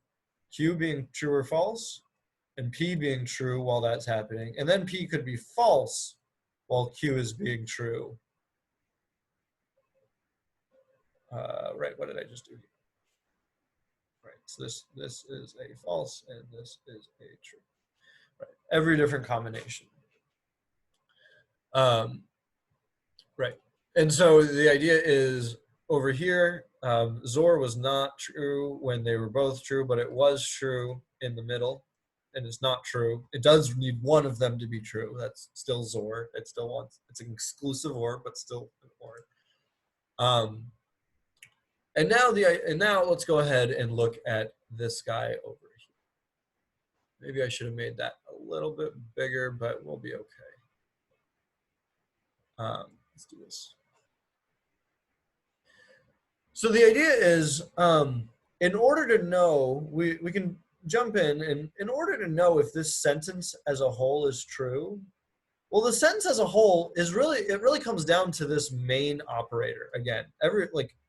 Q being true or false, and P being true while that's happening. And then P could be false while Q is being true. Right, what did I just do here? Right, so this is a false and this is a true. Right, every different combination. Right, and so the idea is over here, Zor was not true when they were both true, but it was true in the middle, and it's not true. It does need one of them to be true. That's still Zor. It still wants, it's an exclusive or, but still an or. And now let's go ahead and look at this guy over here. Maybe I should have made that a little bit bigger, but we'll be okay. Let's do this. So the idea is, in order to know, we can jump in, and in order to know if this sentence as a whole is true, well, the sentence as a whole is really, it really comes down to this main operator. Again,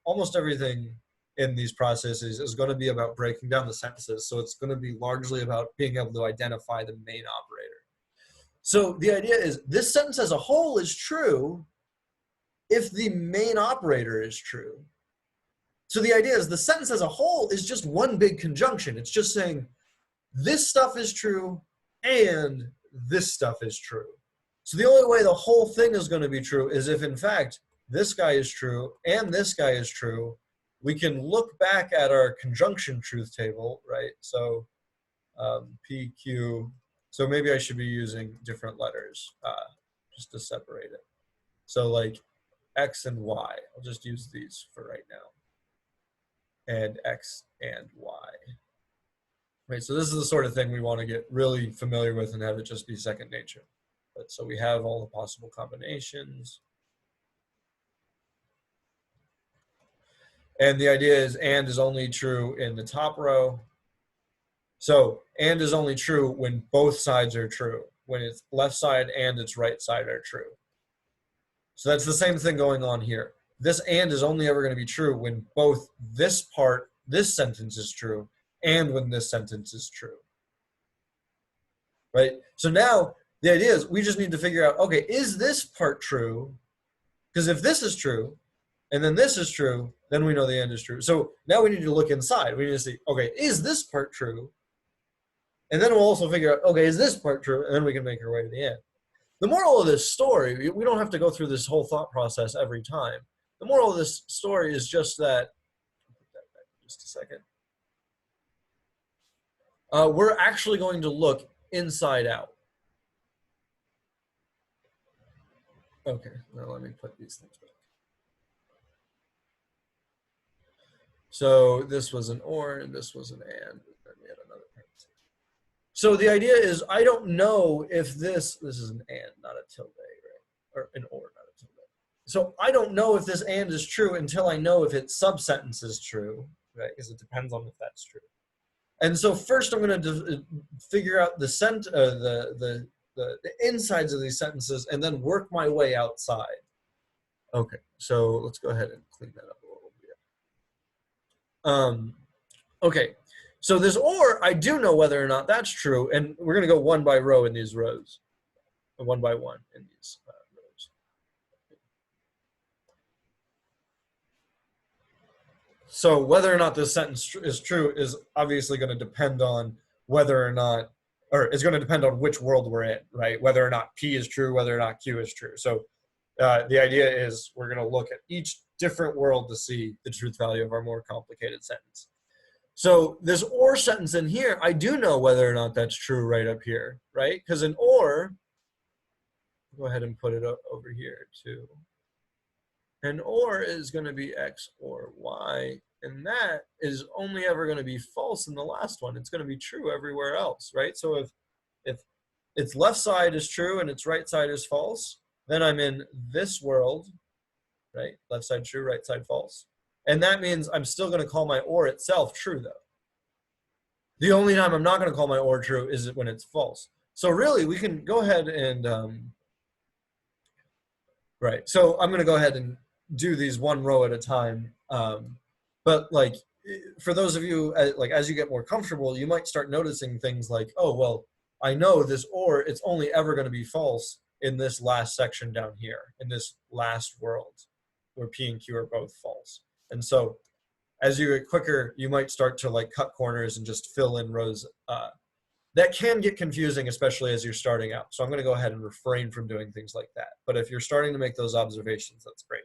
almost everything in these processes is going to be about breaking down the sentences. So it's going to be largely about being able to identify the main operator. So the idea is this sentence as a whole is true if the main operator is true. So the idea is the sentence as a whole is just one big conjunction. It's just saying this stuff is true and this stuff is true. So the only way the whole thing is going to be true is if, in fact, this guy is true and this guy is true. We can look back at our conjunction truth table, right? So PQ, so maybe I should be using different letters just to separate it. So like X and Y, I'll just use these for right now. And X and Y. Right, so this is the sort of thing we want to get really familiar with and have it just be second nature. But so we have all the possible combinations. And the idea is and is only true in the top row. So and is only true when both sides are true. When its left side and its right side are true. So that's the same thing going on here. This and is only ever going to be true when both this part, this sentence is true, and when this sentence is true. Right? So now the idea is we just need to figure out, okay, is this part true? Because if this is true, and then this is true, then we know the end is true. So now we need to look inside. We need to see, okay, is this part true? And then we'll also figure out, okay, is this part true? And then we can make our way to the end. The moral of this story, we don't have to go through this whole thought process every time. The moral of this story is just that, just a second. We're actually going to look inside out. Okay, now let me put these things back. So this was an or, and this was an and then we had another parenthesis. So the idea is, I don't know if this is an and, not a tilde, right? Or an or, not a tilde. So I don't know if this and is true until I know if its subsentence is true, right? Because it depends on if that's true. And so first I'm going to figure out the insides of these sentences and then work my way outside. Okay, so let's go ahead and clean that up a little bit. Okay, so this or, I do know whether or not that's true, and we're going to go one by row in these rows, one by one in these rows. So whether or not this sentence is true is obviously going to depend on whether or not, or is going to depend on which world we're in, right? Whether or not P is true, whether or not Q is true. So the idea is we're going to look at each different world to see the truth value of our more complicated sentence. So this or sentence in here, I do know whether or not that's true right up here, right? Because an or, go ahead and put it over here too. An or is going to be X or Y, and that is only ever going to be false in the last one. It's going to be true everywhere else, right? So if its left side is true and its right side is false, then I'm in this world, right? Left side true, right side false. And that means I'm still going to call my or itself true, though. The only time I'm not going to call my or true is when it's false. So really, we can go ahead and, right. So I'm going to go ahead and do these one row at a time. But like, for those of you, like, as you get more comfortable, you might start noticing things like, oh, well, I know this or, it's only ever going to be false in this last section down here, in this last world, where P and Q are both false. And so as you get quicker, you might start to like cut corners and just fill in rows. That can get confusing, especially as you're starting out. So I'm going to go ahead and refrain from doing things like that. But if you're starting to make those observations, that's great.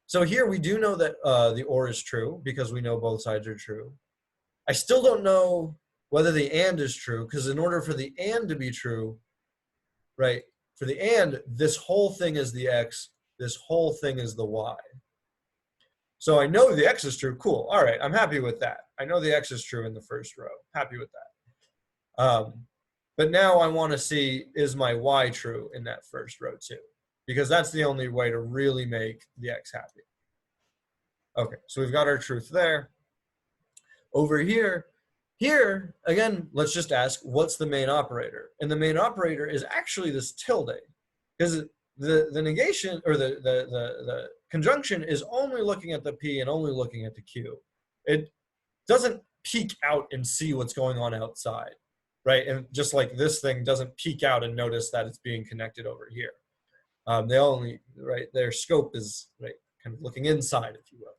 So here we do know that the or is true because we know both sides are true. I still don't know whether the and is true, because in order for the and to be true, right, for the and, this whole thing is the X, this whole thing is the Y. So I know the X is true, cool, all right, I'm happy with that. I know the X is true in the first row, happy with that. But now I want to see, is my Y true in that first row too? Because that's the only way to really make the X happy. Okay, so we've got our truth there. Over here, again, let's just ask, what's the main operator? And the main operator is actually this tilde, because the negation, or the conjunction is only looking at the P and only looking at the Q. It doesn't peek out and see what's going on outside, right? And just like this thing doesn't peek out and notice that it's being connected over here. They only, right, their scope is, right, kind of looking inside, if you will.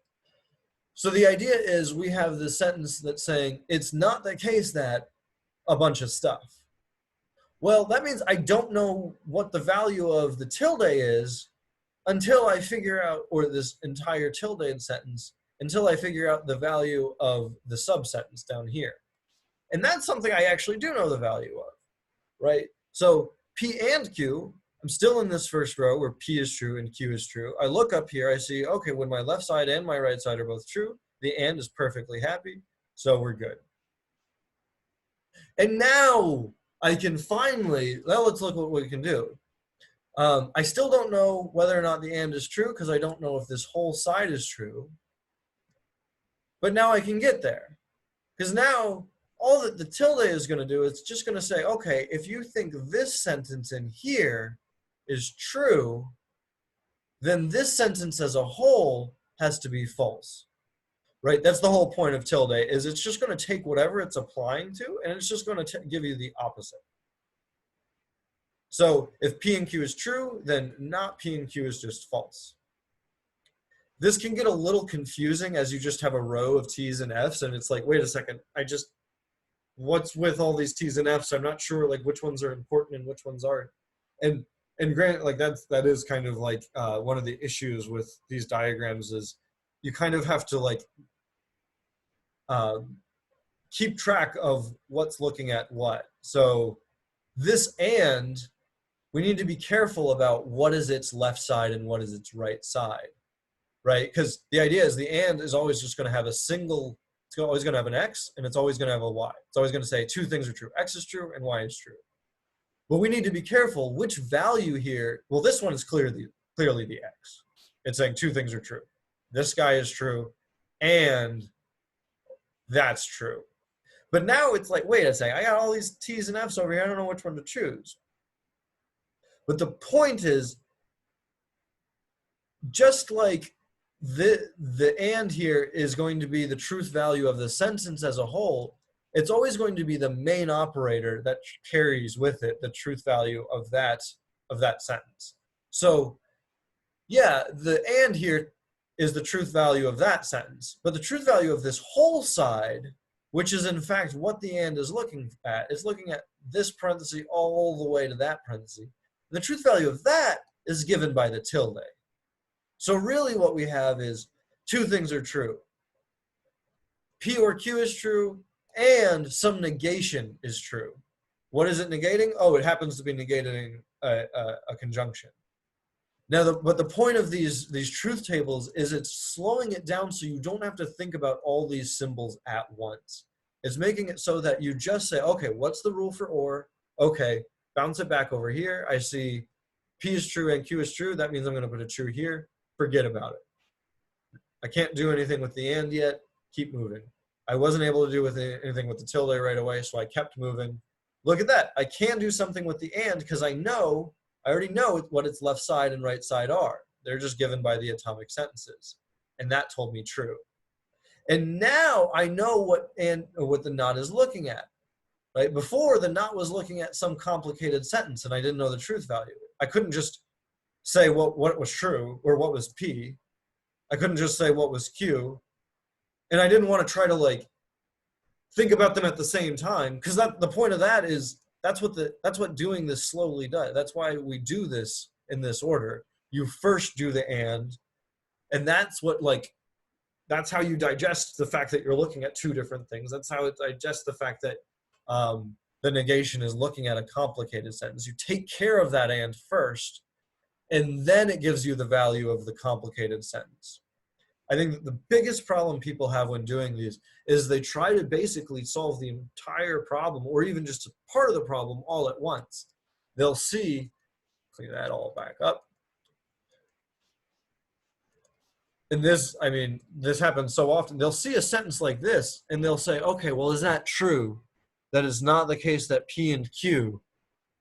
So the idea is we have the sentence that's saying, it's not the case that a bunch of stuff. Well, that means I don't know what the value of the tilde is until I figure out, or this entire tilde sentence, until I figure out the value of the sub-sentence down here. And that's something I actually do know the value of, right? So P and Q, I'm still in this first row where P is true and Q is true. I look up here, I see, okay, when my left side and my right side are both true, the and is perfectly happy, so we're good. And now I can finally, now let's look what we can do. I still don't know whether or not the and is true because I don't know if this whole side is true. But now I can get there. Because now all that the tilde is going to do is just going to say, okay, if you think this sentence in here is true, then this sentence as a whole has to be false, right? That's the whole point of tilde, is it's just going to take whatever it's applying to, and it's just going to give you the opposite. So if P and Q is true, then not P and Q is just false. This can get a little confusing as you just have a row of T's and F's, and it's like, wait a second, what's with all these T's and F's? I'm not sure like which ones are important and which ones aren't. And granted, like that is kind of like one of the issues with these diagrams is you kind of have to like keep track of what's looking at what. So this and, we need to be careful about what is its left side and what is its right side, right? Because the idea is the and is always just going to have a single, it's always going to have an X and it's always going to have a Y. It's always going to say two things are true. X is true and Y is true. But we need to be careful which value here, well, this one is clearly the X. It's saying two things are true. This guy is true and that's true. But now it's like, wait a second, I got all these T's and F's over here. I don't know which one to choose. But the point is, just like the and here is going to be the truth value of the sentence as a whole, it's always going to be the main operator that carries with it the truth value of that sentence. So yeah, the and here is the truth value of that sentence, but the truth value of this whole side, which is in fact what the and is looking at, is looking at this parenthesis all the way to that parenthesis. The truth value of that is given by the tilde. So really what we have is two things are true. P or Q is true, and some negation is true. What is it negating? Oh, it happens to be negating a conjunction. Now, but the point of these truth tables is it's slowing it down so you don't have to think about all these symbols at once. It's making it so that you just say, okay, what's the rule for or? Okay, bounce it back over here. I see P is true and Q is true. That means I'm going to put a true here. Forget about it. I can't do anything with the and yet. Keep moving. I wasn't able to do anything with the tilde right away, so I kept moving. Look at that. I can do something with the and because I already know what its left side and right side are. They're just given by the atomic sentences. And that told me true. And now I know what the not is looking at. Right? Before, the not was looking at some complicated sentence and I didn't know the truth value. I couldn't just say what was true or what was P. I couldn't just say what was Q. And I didn't want to try to like think about them at the same time, because the point of that is that's what doing this slowly does. That's why we do this in this order. You first do the and that's how you digest the fact that you're looking at two different things. That's how it digests the fact that the negation is looking at a complicated sentence. You take care of that and first, and then it gives you the value of the complicated sentence. I think that the biggest problem people have when doing these is they try to basically solve the entire problem or even just a part of the problem all at once. They'll see, clean that all back up. And this happens so often. They'll see a sentence like this and they'll say, okay, well, is that true? That is not the case that P and Q.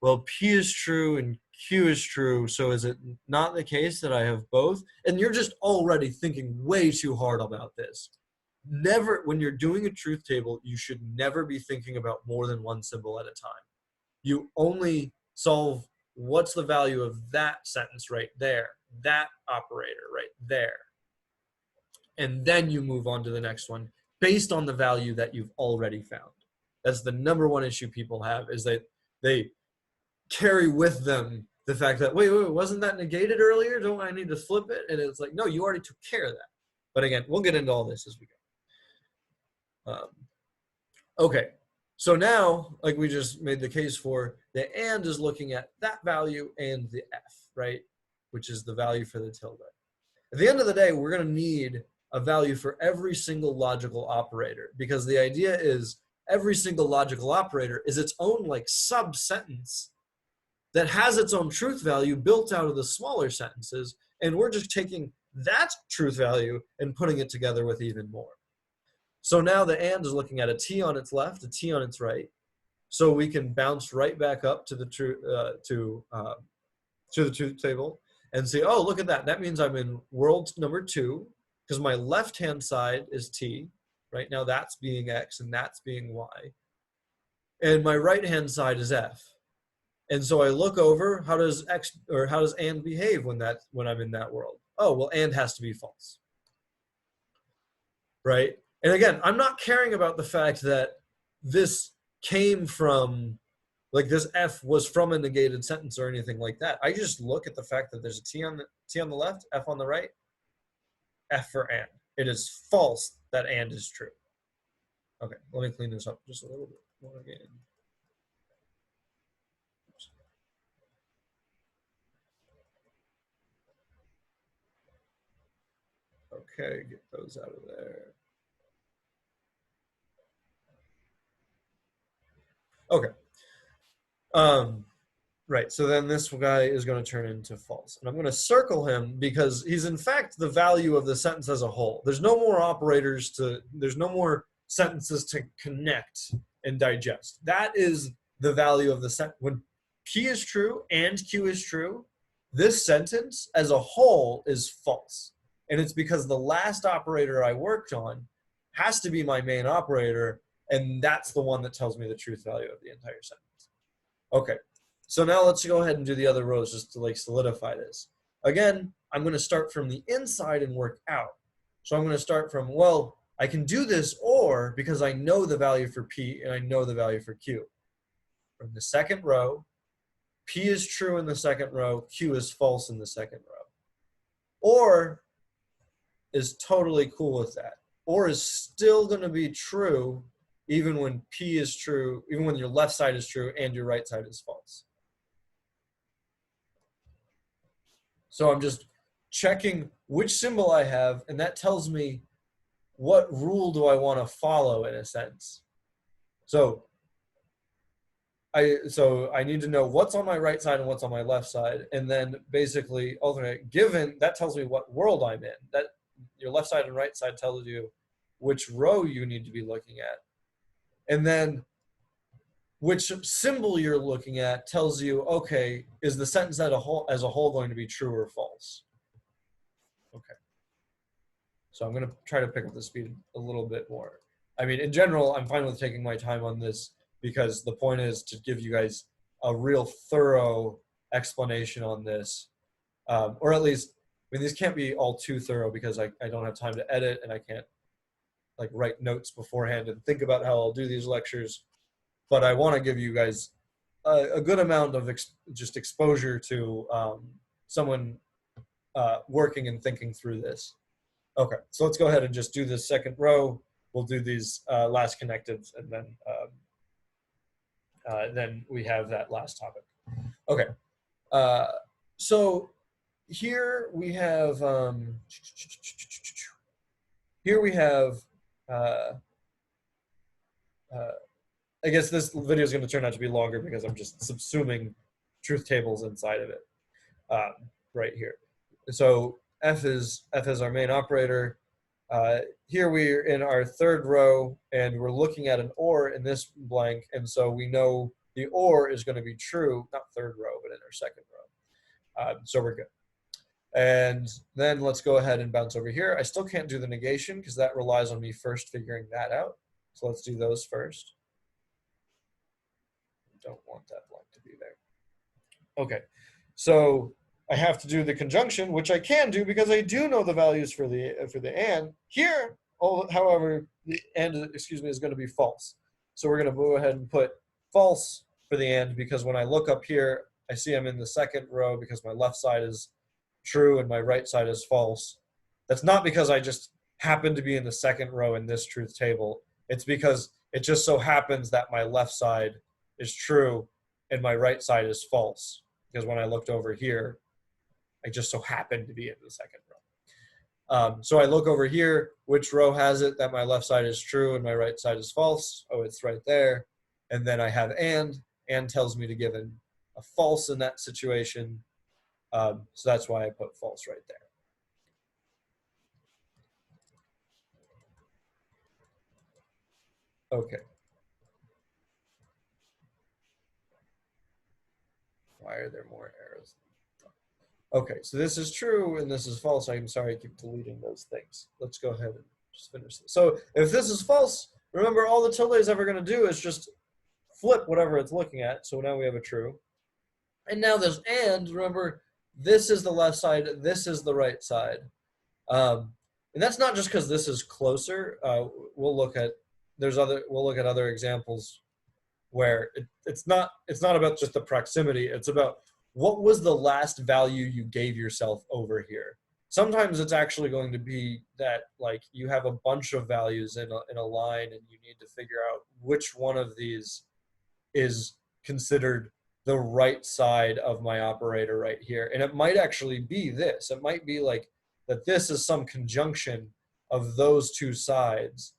Well, P is true and Q is true, so is it not the case that I have both? And you're just already thinking way too hard about this. Never, when you're doing a truth table, you should never be thinking about more than one symbol at a time. You only solve what's the value of that sentence right there, that operator right there. And then you move on to the next one based on the value that you've already found. That's the number one issue people have, is that they carry with them the fact that, wait, wasn't that negated earlier? Don't I need to flip it? And it's like, no, you already took care of that. But again, we'll get into all this as we go. Okay, so now, like we just made the case for, the and is looking at that value and the F, right? Which is the value for the tilde. At the end of the day, we're going to need a value for every single logical operator, because the idea is every single logical operator is its own like sub-sentence that has its own truth value built out of the smaller sentences, and we're just taking that truth value and putting it together with even more. So now the and is looking at a T on its left, a T on its right, so we can bounce right back up to the truth table. and say, oh, look at that. That means I'm in world number 2 because my left-hand side is t. Right now that's being x and that's being y. And my right-hand side is f. And so I look over, how does x or how does and behave when I'm in that world? Oh, well, and has to be false. Right? And again, I'm not caring about the fact that this came from, like, this f was from a negated sentence or anything like that. I just look at the fact that there's a t on the left, f on the right, f for and. It is false that and is true. Okay, let me clean this up just a little bit more again. Okay, get those out of there. Okay. Right, so then this guy is going to turn into false. And I'm going to circle him because he's in fact the value of the sentence as a whole. There's no more operators there's no more sentences to connect and digest. That is the value of the sentence. When P is true and Q is true, this sentence as a whole is false. And it's because the last operator I worked on has to be my main operator, and that's the one that tells me the truth value of the entire sentence. Okay, so now let's go ahead and do the other rows just to like solidify this. Again, I'm going to start from the inside and work out. So I'm going to start from, well, I can do this or because I know the value for P and I know the value for Q. From the second row, P is true in the second row, Q is false in the second row. Or is totally cool with that. Or is still going to be true even when P is true, even when your left side is true and your right side is false. So I'm just checking which symbol I have, and that tells me what rule do I want to follow in a sense. So I need to know what's on my right side and what's on my left side, and then basically alternate. Given that tells me what world I'm in. That your left side and right side tells you which row you need to be looking at, and then which symbol you're looking at tells you, okay, is the sentence as a whole going to be true or false? Okay. So I'm going to try to pick up the speed a little bit more. I mean, in general, I'm fine with taking my time on this because the point is to give you guys a real thorough explanation on this. Or at least, I mean, these can't be all too thorough because I don't have time to edit and I can't like write notes beforehand and think about how I'll do these lectures. But I want to give you guys a good amount of just exposure to someone working and thinking through this. Okay, so let's go ahead and just do this second row. We'll do these last connectives, and then we have that last topic. Okay, so here we have I guess this video is going to turn out to be longer because I'm just subsuming truth tables inside of it right here. So F is our main operator. Here we're in our third row, and we're looking at an or in this blank, and so we know the or is going to be true, not third row, but in our second row. So we're good. And then let's go ahead and bounce over here. I still can't do the negation because that relies on me first figuring that out. So let's do those first. Don't want that blank to be there. Okay, so I have to do the conjunction, which I can do because I do know the values for the and. Here, however, the and, excuse me, is going to be false. So we're going to go ahead and put false for the and because when I look up here, I see I'm in the second row because my left side is true and my right side is false. That's not because I just happen to be in the second row in this truth table. It's because it just so happens that my left side is true and my right side is false. Because when I looked over here, I just so happened to be in the second row. So I look over here, which row has it that my left side is true and my right side is false? Oh, it's right there. And then I have and tells me to give a false in that situation. So that's why I put false right there. Okay. Why are there more arrows? Okay, so this is true and this is false. I'm sorry, I keep deleting those things. Let's go ahead and just finish this. So if this is false, remember all the tilde is ever going to do is just flip whatever it's looking at. So now we have a true. And now this and, remember, this is the left side, this is the right side. And that's not just because this is closer. We'll look at other examples where it's not about just the proximity. It's about what was the last value you gave yourself over here. Sometimes it's actually going to be that like you have a bunch of values in a line and you need to figure out which one of these is considered the right side of my operator right here. And it might actually be this. It might be like that this is some conjunction of those two sides.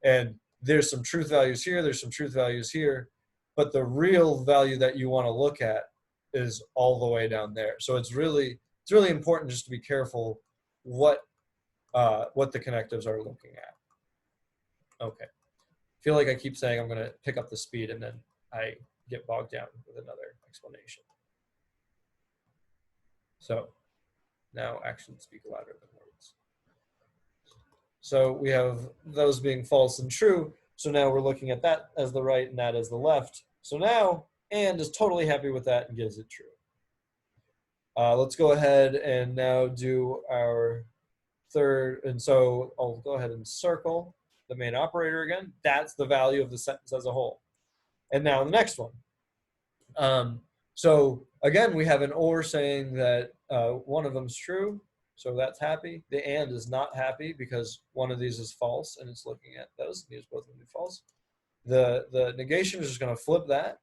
And there's some truth values here, there's some truth values here, but the real value that you want to look at is all the way down there. So it's really important just to be careful what the connectives are looking at. Okay. I feel like I keep saying I'm going to pick up the speed and then I get bogged down with another explanation. So now actions speak louder than words. So we have those being false and true. So now we're looking at that as the right and that as the left. So now and is totally happy with that and gives it true. Let's go ahead and now do our third. And so I'll go ahead and circle the main operator again. That's the value of the sentence as a whole. And now the next one. So again, we have an or saying that one of them is true. So that's happy. The and is not happy because one of these is false and it's looking at those. These both going to be false. The negation is just going to flip that.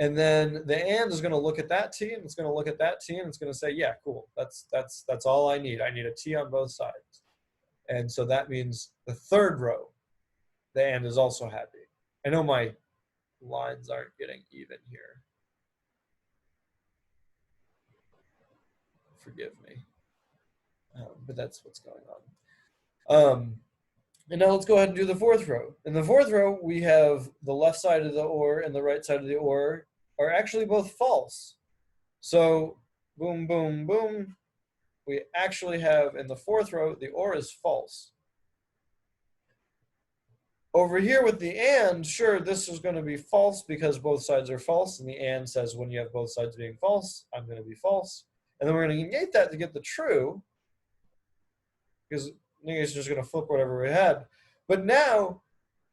And then the and is going to look at that T and it's going to look at that T and it's going to say, yeah, cool. That's all I need. I need a T on both sides. And so that means the third row, the and is also happy. I know my lines aren't getting even here. Forgive me. But that's what's going on. And now let's go ahead and do the fourth row. In the fourth row, we have the left side of the or and the right side of the or are actually both false. So boom, boom, boom. We actually have in the fourth row, the or is false. Over here with the and, sure, this is going to be false because both sides are false. And the and says when you have both sides being false, I'm going to be false. And then we're going to negate that to get the true, because negation is just going to flip whatever we had. But now,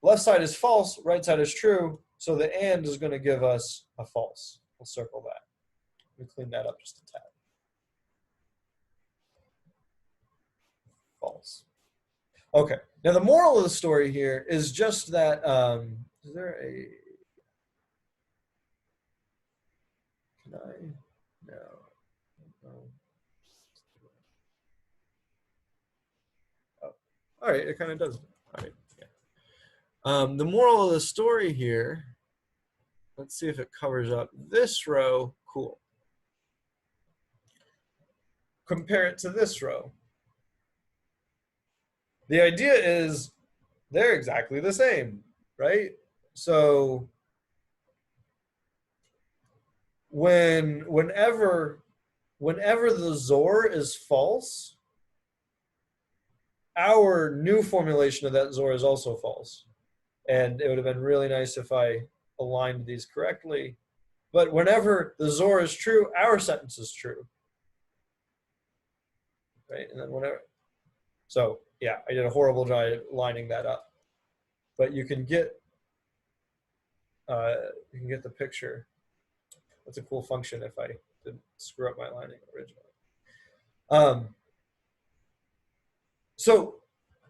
left side is false, right side is true, so the and is going to give us a false. We'll circle that. We'll clean that up just a tad. False. Okay, now the moral of the story here is just that, is there a, can I, no. All right, it kind of does. All right. Yeah. The moral of the story here, let's see if it covers up this row. Cool. Compare it to this row. The idea is they're exactly the same, right? So whenever the ZOR is false, our new formulation of that ZOR is also false. And it would have been really nice if I aligned these correctly. But whenever the ZOR is true, our sentence is true. Right? And then whenever, so yeah, I did a horrible job lining that up. But you can get the picture. That's a cool function if I didn't screw up my lining originally. So,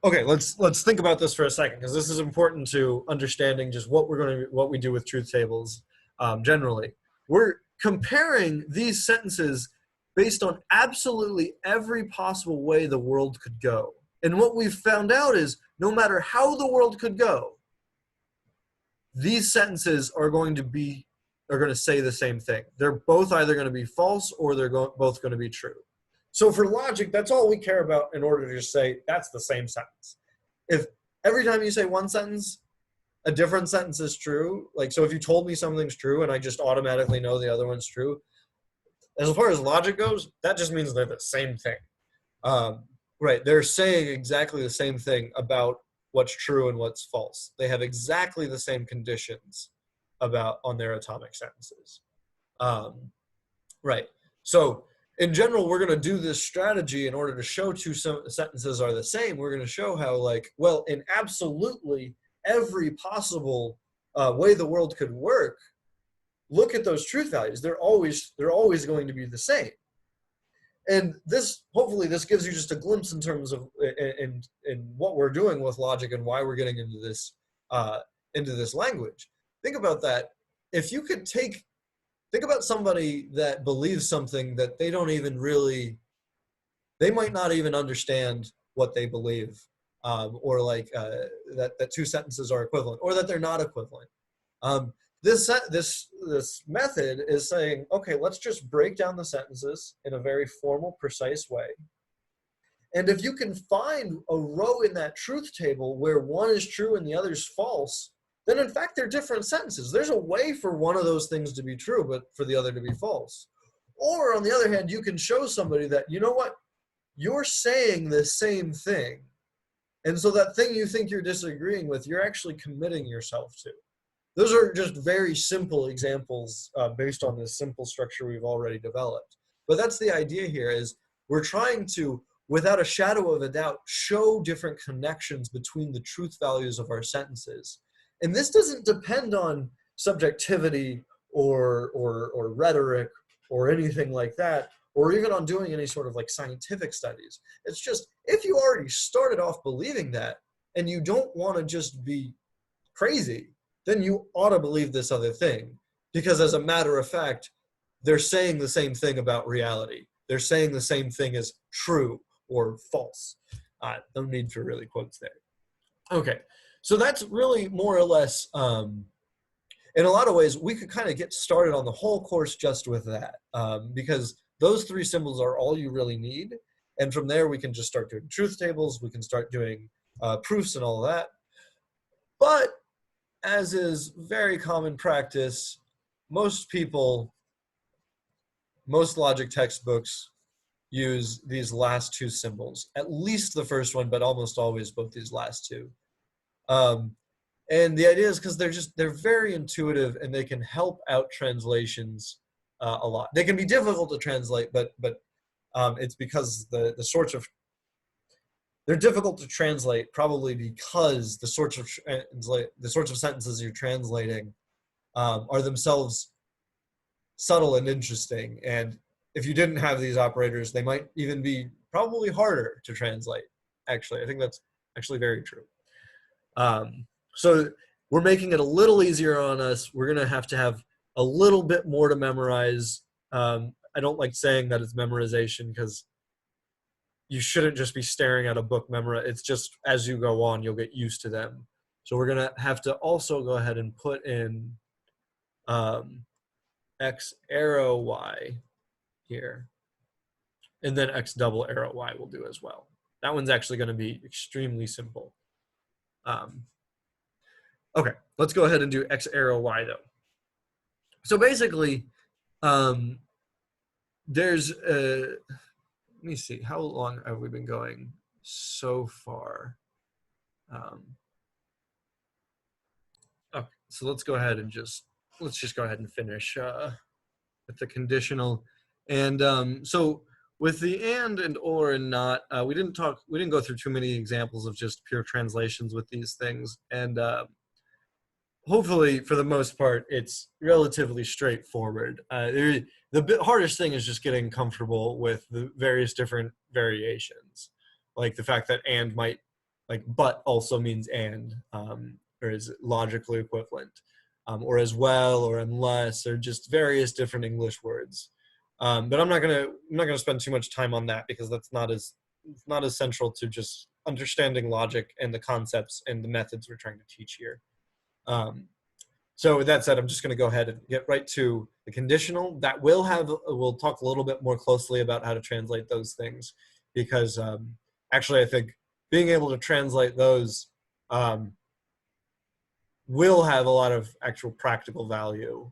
okay, let's think about this for a second, because this is important to understanding just what we do with truth tables generally. We're comparing these sentences based on absolutely every possible way the world could go. And what we've found out is no matter how the world could go, these sentences are going to say the same thing. They're both either going to be false or they're both going to be true. So for logic, that's all we care about in order to just say that's the same sentence. If every time you say one sentence, a different sentence is true, like, so if you told me something's true and I just automatically know the other one's true, as far as logic goes, that just means they're the same thing. Um, right? They're saying exactly the same thing about what's true and what's false. They have exactly the same conditions about on their atomic sentences. Um, right. So in general, we're going to do this strategy in order to show two sentences are the same. We're going to show how, like, well, in absolutely every possible way the world could work, look at those truth values. They're always going to be the same. And this, hopefully, this gives you just a glimpse in terms of in what we're doing with logic and why we're getting into this language. Think about that. If you could think about somebody that believes something that they don't even really, they might not even understand what they believe, or like that two sentences are equivalent, or that they're not equivalent. This method is saying, okay, let's just break down the sentences in a very formal, precise way. And if you can find a row in that truth table where one is true and the other is false, then in fact they're different sentences. There's a way for one of those things to be true, but for the other to be false. Or on the other hand, you can show somebody that, you know what, you're saying the same thing. And so that thing you think you're disagreeing with, you're actually committing yourself to. Those are just very simple examples based on this simple structure we've already developed. But that's the idea here, is we're trying to, without a shadow of a doubt, show different connections between the truth values of our sentences. And this doesn't depend on subjectivity or rhetoric or anything like that, or even on doing any sort of like scientific studies. It's just, if you already started off believing that and you don't want to just be crazy, then you ought to believe this other thing. Because as a matter of fact, they're saying the same thing about reality. They're saying the same thing as true or false. No need for really quotes there. Okay, so that's really more or less, in a lot of ways, we could kind of get started on the whole course just with that, because those three symbols are all you really need. And from there, we can just start doing truth tables. We can start doing proofs and all of that. But as is very common practice, most logic textbooks use these last two symbols, at least the first one, but almost always both these last two. And the idea is because they're very intuitive and they can help out translations a lot. They can be difficult to translate, but it's because they're difficult to translate, probably because the sorts of sentences you're translating are themselves subtle and interesting. And if you didn't have these operators, they might even be probably harder to translate. Actually, I think that's actually very true. So we're making it a little easier on us. We're going to have a little bit more to memorize. I don't like saying that it's memorization, because you shouldn't just be staring at a book it's just as you go on, you'll get used to them. So we're going to have to also go ahead and put in X arrow Y here. And then X double arrow Y will do as well. That one's actually going to be extremely simple. Okay, let's go ahead and do X arrow Y though. So basically, there's let me see, how long have we been going so far? Okay, so let's go ahead and let's just go ahead and finish with the conditional. And so with the and or and not, we didn't go through too many examples of just pure translations with these things. And hopefully, for the most part, it's relatively straightforward. The hardest thing is just getting comfortable with the various different variations, like the fact that and might, like but also means and, or is logically equivalent, or as well, or unless, or just various different English words. But I'm not gonna spend too much time on that, because that's not as central to just understanding logic and the concepts and the methods we're trying to teach here. So with that said, I'm just going to go ahead and get right to the conditional. That we'll talk a little bit more closely about how to translate those things, because actually I think being able to translate those will have a lot of actual practical value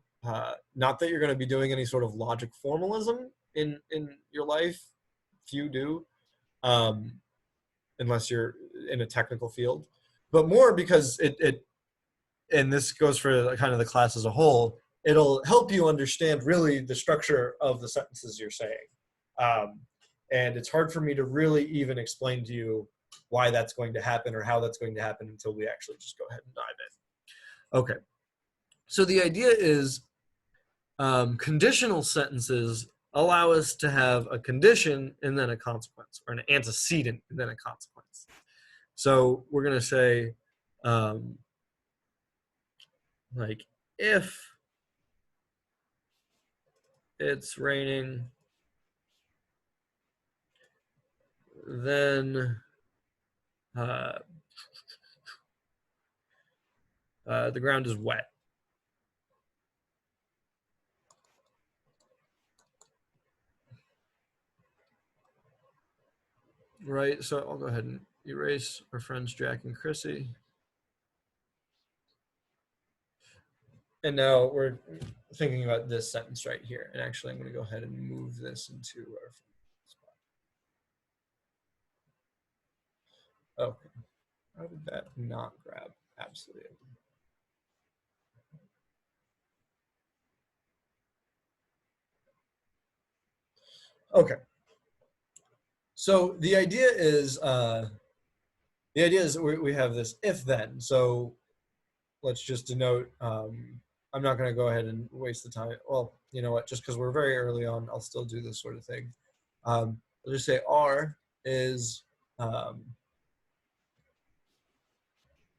not that you're going to be doing any sort of logic formalism in your life. Few do, unless you're in a technical field, but more because it and this goes for kind of the class as a whole, it'll help you understand really the structure of the sentences you're saying. Um, and it's hard for me to really even explain to you why that's going to happen or how that's going to happen until we actually just go ahead and dive in. Okay. So the idea is conditional sentences allow us to have a condition and then a consequence, or an antecedent and then a consequence. So we're going to say, like, if it's raining, then the ground is wet. Right, so I'll go ahead and erase our friends Jack and Chrissy. And now we're thinking about this sentence right here. And actually, I'm going to go ahead and move this into our spot. Okay. How did that not grab? Absolutely. Okay. So the idea is we have this if then. So let's just denote. I'm not going to go ahead and waste the time. Well, you know what? Just because we're very early on, I'll still do this sort of thing. I'll just say R is. This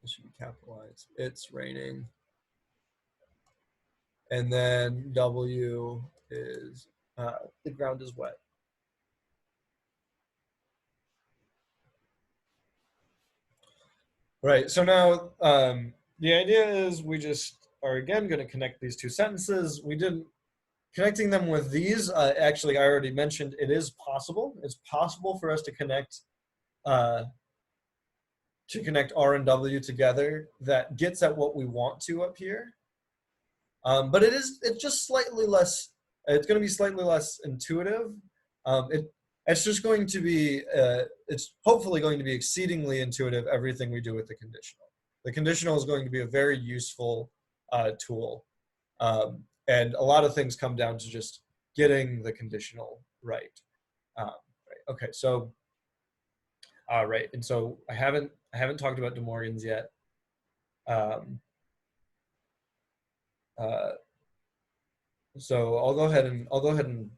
should be capitalized. It's raining. And then W is the ground is wet. Right. So now the idea is we just are again going to connect these two sentences. We didn't connecting them with these. Actually, I already mentioned it is possible. It's possible for us to connect R and W together. That gets at what we want to up here. But it's just slightly less. It's going to be slightly less intuitive. It's just going to be. It's hopefully going to be exceedingly intuitive. Everything we do with the conditional. The conditional is going to be a very useful tool, and a lot of things come down to just getting the conditional right. Right. Okay. So. Right. And so I haven't talked about De Morgan's yet. So I'll go ahead and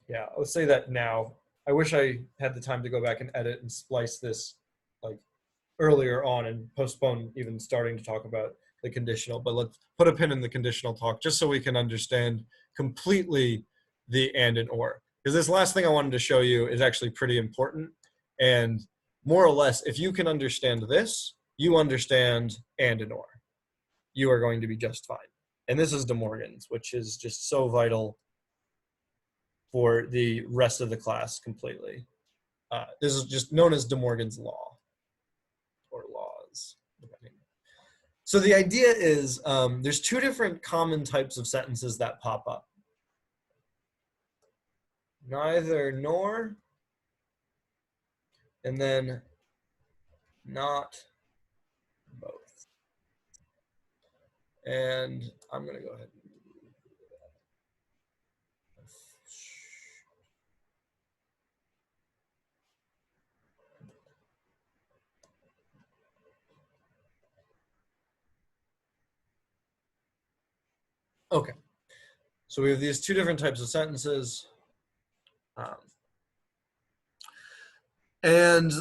yeah, let's say that now. I wish I had the time to go back and edit and splice this like earlier on and postpone even starting to talk about the conditional, but let's put a pin in the conditional talk just so we can understand completely the and or. Because this last thing I wanted to show you is actually pretty important. And more or less, if you can understand this, you understand and or. You are going to be just fine. And this is De Morgan's, which is just so vital for the rest of the class completely. This is just known as De Morgan's law, or laws. So the idea is there's two different common types of sentences that pop up. Neither nor, and then not both. And I'm going to go ahead and okay. So we have these two different types of sentences. And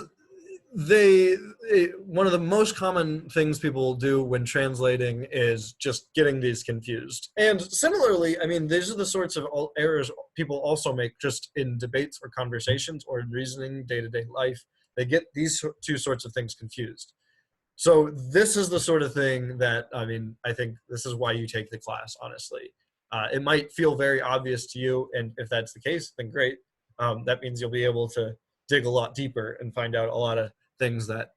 one of the most common things people do when translating is just getting these confused. And similarly, I mean, these are the sorts of errors people also make just in debates or conversations or in reasoning, day-to-day life. They get these two sorts of things confused. So this is the sort of thing that, I mean, I think this is why you take the class, honestly. It might feel very obvious to you, and if that's the case, then great. That means you'll be able to dig a lot deeper and find out a lot of things that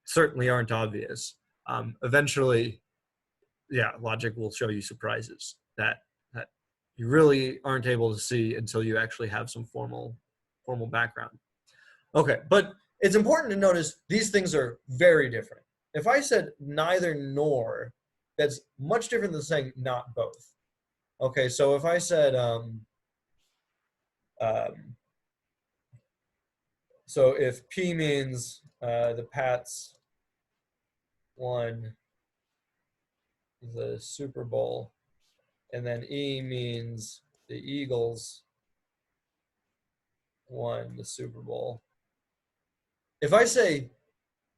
certainly aren't obvious. Eventually, yeah, logic will show you surprises that you really aren't able to see until you actually have some formal background. Okay, but it's important to notice these things are very different. If I said neither nor, that's much different than saying not both. Okay, so if I said um, so if P means the Pats won the Super Bowl, and then E means the Eagles won the Super Bowl. If I say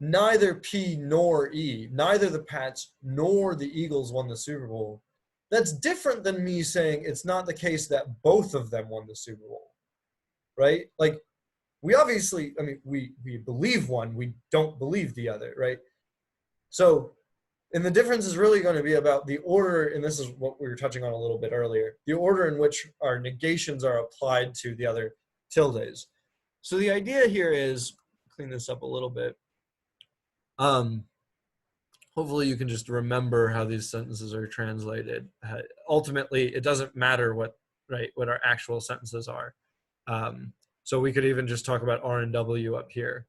neither P nor E, neither the Pats nor the Eagles won the Super Bowl, that's different than me saying it's not the case that both of them won the Super Bowl, right? Like, we obviously, I mean, we believe one, we don't believe the other, right? So, and the difference is really going to be about the order, and this is what we were touching on a little bit earlier, the order in which our negations are applied to the other tildes. So the idea here is, clean this up a little bit. Hopefully you can just remember how these sentences are translated. Ultimately, it doesn't matter what our actual sentences are. So we could even just talk about R and W up here.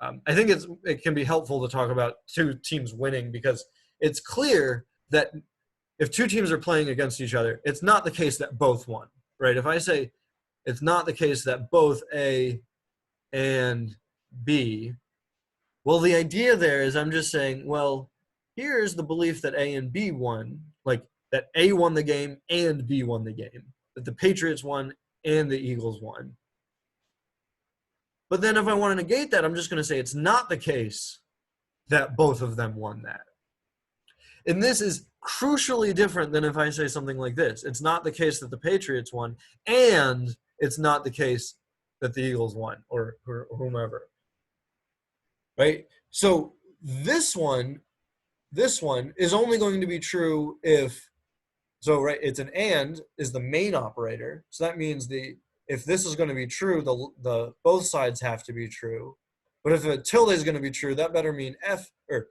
I think it can be helpful to talk about two teams winning, because it's clear that if two teams are playing against each other, it's not the case that both won, right? If I say it's not the case that both A and B, well, the idea there is I'm just saying, well, here's the belief that A and B won, like that A won the game and B won the game, that the Patriots won and the Eagles won. But then if I want to negate that, I'm just going to say it's not the case that both of them won that. And this is crucially different than if I say something like this. It's not the case that the Patriots won, and it's not the case that the Eagles won, or whomever. Right? So this one is only going to be true if, so right, it's an and is the main operator. So that means if this is going to be true, the both sides have to be true. But if a tilde is going to be true, that better mean F, or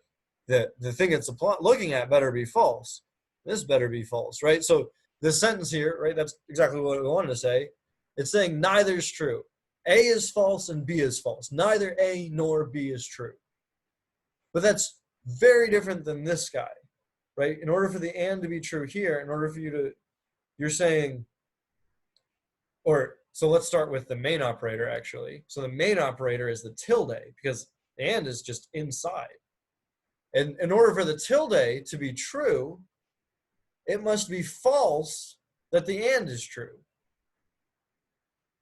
the thing it's looking at better be false. This better be false, right? So this sentence here, right, that's exactly what we wanted to say. It's saying neither is true. A is false and B is false. Neither A nor B is true. But that's very different than this guy, right? In order for the and to be true here, in order for you're saying, so let's start with the main operator, actually. So the main operator is the tilde, because the and is just inside. And in order for the tilde to be true, it must be false that the and is true.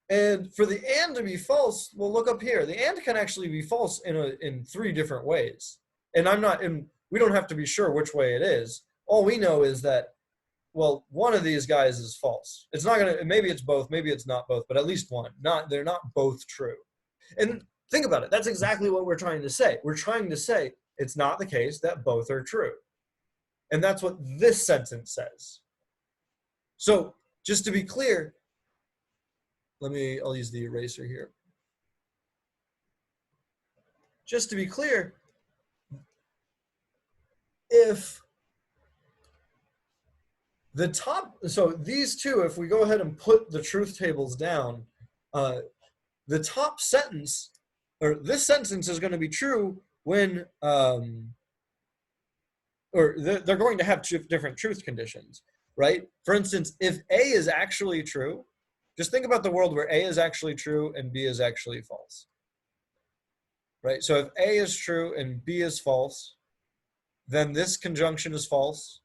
And for the and to be false, well, look up here. The and can actually be false in three different ways. And we don't have to be sure which way it is. All we know is that, well, one of these guys is false. It's not going to, maybe it's both, maybe it's not both, but at least one. They're not both true. And think about it. That's exactly what we're trying to say. We're trying to say it's not the case that both are true. And that's what this sentence says. So just to be clear, I'll use the eraser here. Just to be clear, if the top, so these two, if we go ahead and put the truth tables down, the top sentence, or this sentence is going to be true when, they're going to have different truth conditions, right? For instance, if A is actually true, just think about the world where A is actually true and B is actually false, right? So if A is true and B is false, then this conjunction is false,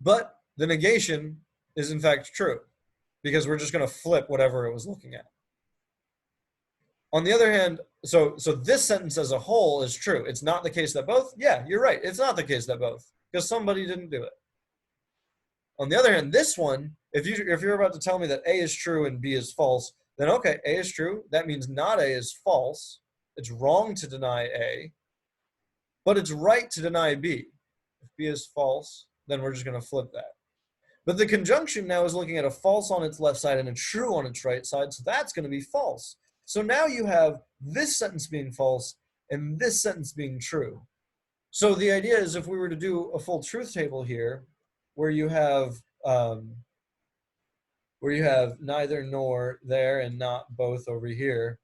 but the negation is in fact true, because we're just going to flip whatever it was looking at. On the other hand, so this sentence as a whole is true. It's not the case that both. Yeah, you're right. It's not the case that both, because somebody didn't do it. On the other hand, this one, if you're about to tell me that A is true and B is false, then okay, A is true. That means not A is false. It's wrong to deny A, but it's right to deny B. If B is false, then we're just going to flip that. But the conjunction now is looking at a false on its left side and a true on its right side, so that's going to be false. So now you have this sentence being false and this sentence being true. So the idea is if we were to do a full truth table here, where you have um, neither nor there and not both over here,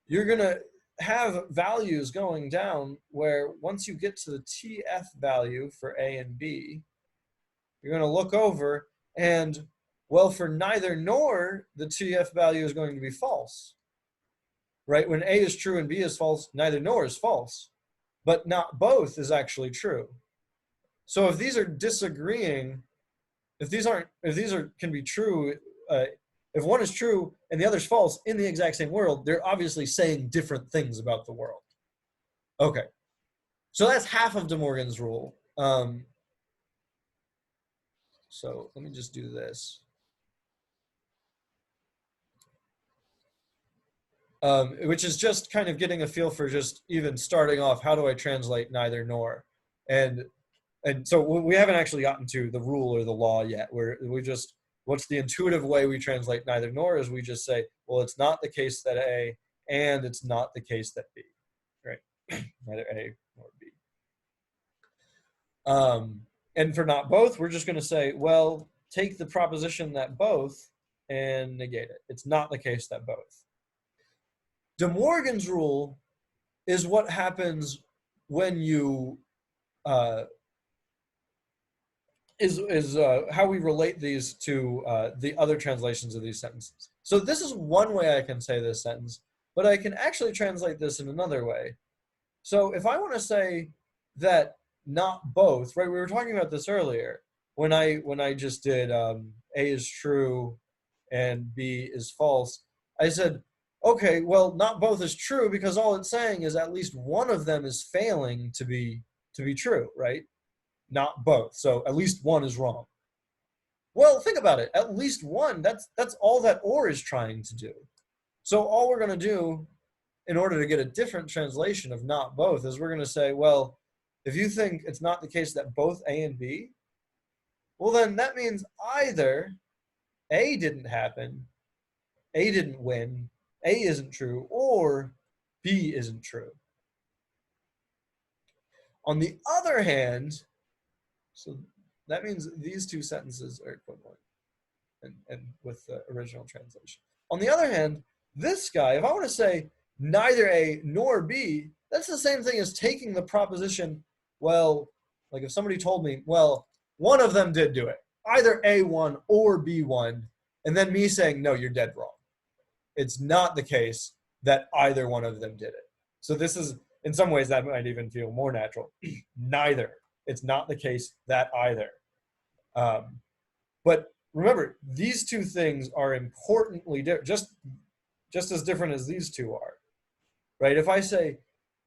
you're going to have values going down where once you get to the TF value for A and B, you're going to look over and, well, for neither nor, the TF value is going to be false, right? When A is true and B is false, neither nor is false, but not both is actually true. So if these are disagreeing, if these can be true, if one is true and the other is false in the exact same world, they're obviously saying different things about the world. Okay, so that's half of De Morgan's rule. So let me just do this. Which is just kind of getting a feel for just even starting off, how do I translate neither nor? And so we haven't actually gotten to the rule or the law yet. We just, what's the intuitive way we translate neither nor is we just say, well, it's not the case that A and it's not the case that B, right? Neither A nor B. And for not both, we're just going to say, well, take the proposition that both and negate it. It's not the case that both. De Morgan's rule is what happens when you how we relate these to the other translations of these sentences. So this is one way I can say this sentence, but I can actually translate this in another way. So if I want to say that not both, right? We were talking about this earlier when I just did A is true and B is false. I said, okay, well, not both is true because all it's saying is at least one of them is failing to be true, right? Not both. So at least one is wrong. Well, think about it. At least one, that's all that or is trying to do. So all we're going to do in order to get a different translation of not both is we're going to say, well, if you think it's not the case that both A and B, well, then that means either A didn't happen, A didn't win, A isn't true, or B isn't true. On the other hand, so that means these two sentences are equivalent and with the original translation. On the other hand, this guy, if I want to say neither A nor B, that's the same thing as taking the proposition, well, like if somebody told me, well, one of them did do it, either A won or B won, and then me saying, no, you're dead wrong. It's not the case that either one of them did it. So this is, in some ways, that might even feel more natural. Neither. It's not the case that either. But remember, these two things are importantly different, just as different as these two are, right? If I say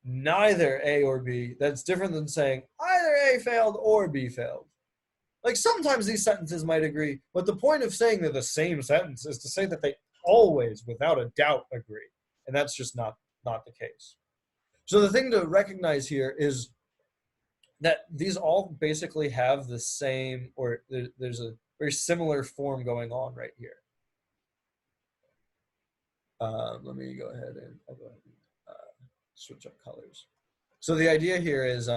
neither A or B, that's different than saying either A failed or B failed. Like sometimes these sentences might agree, but the point of saying they're the same sentence is to say that they always, without a doubt, agree. And that's just not the case. So the thing to recognize here is that these all basically have the same, or there's a very similar form going on right here. Let me go ahead and switch up colors. So the idea here is,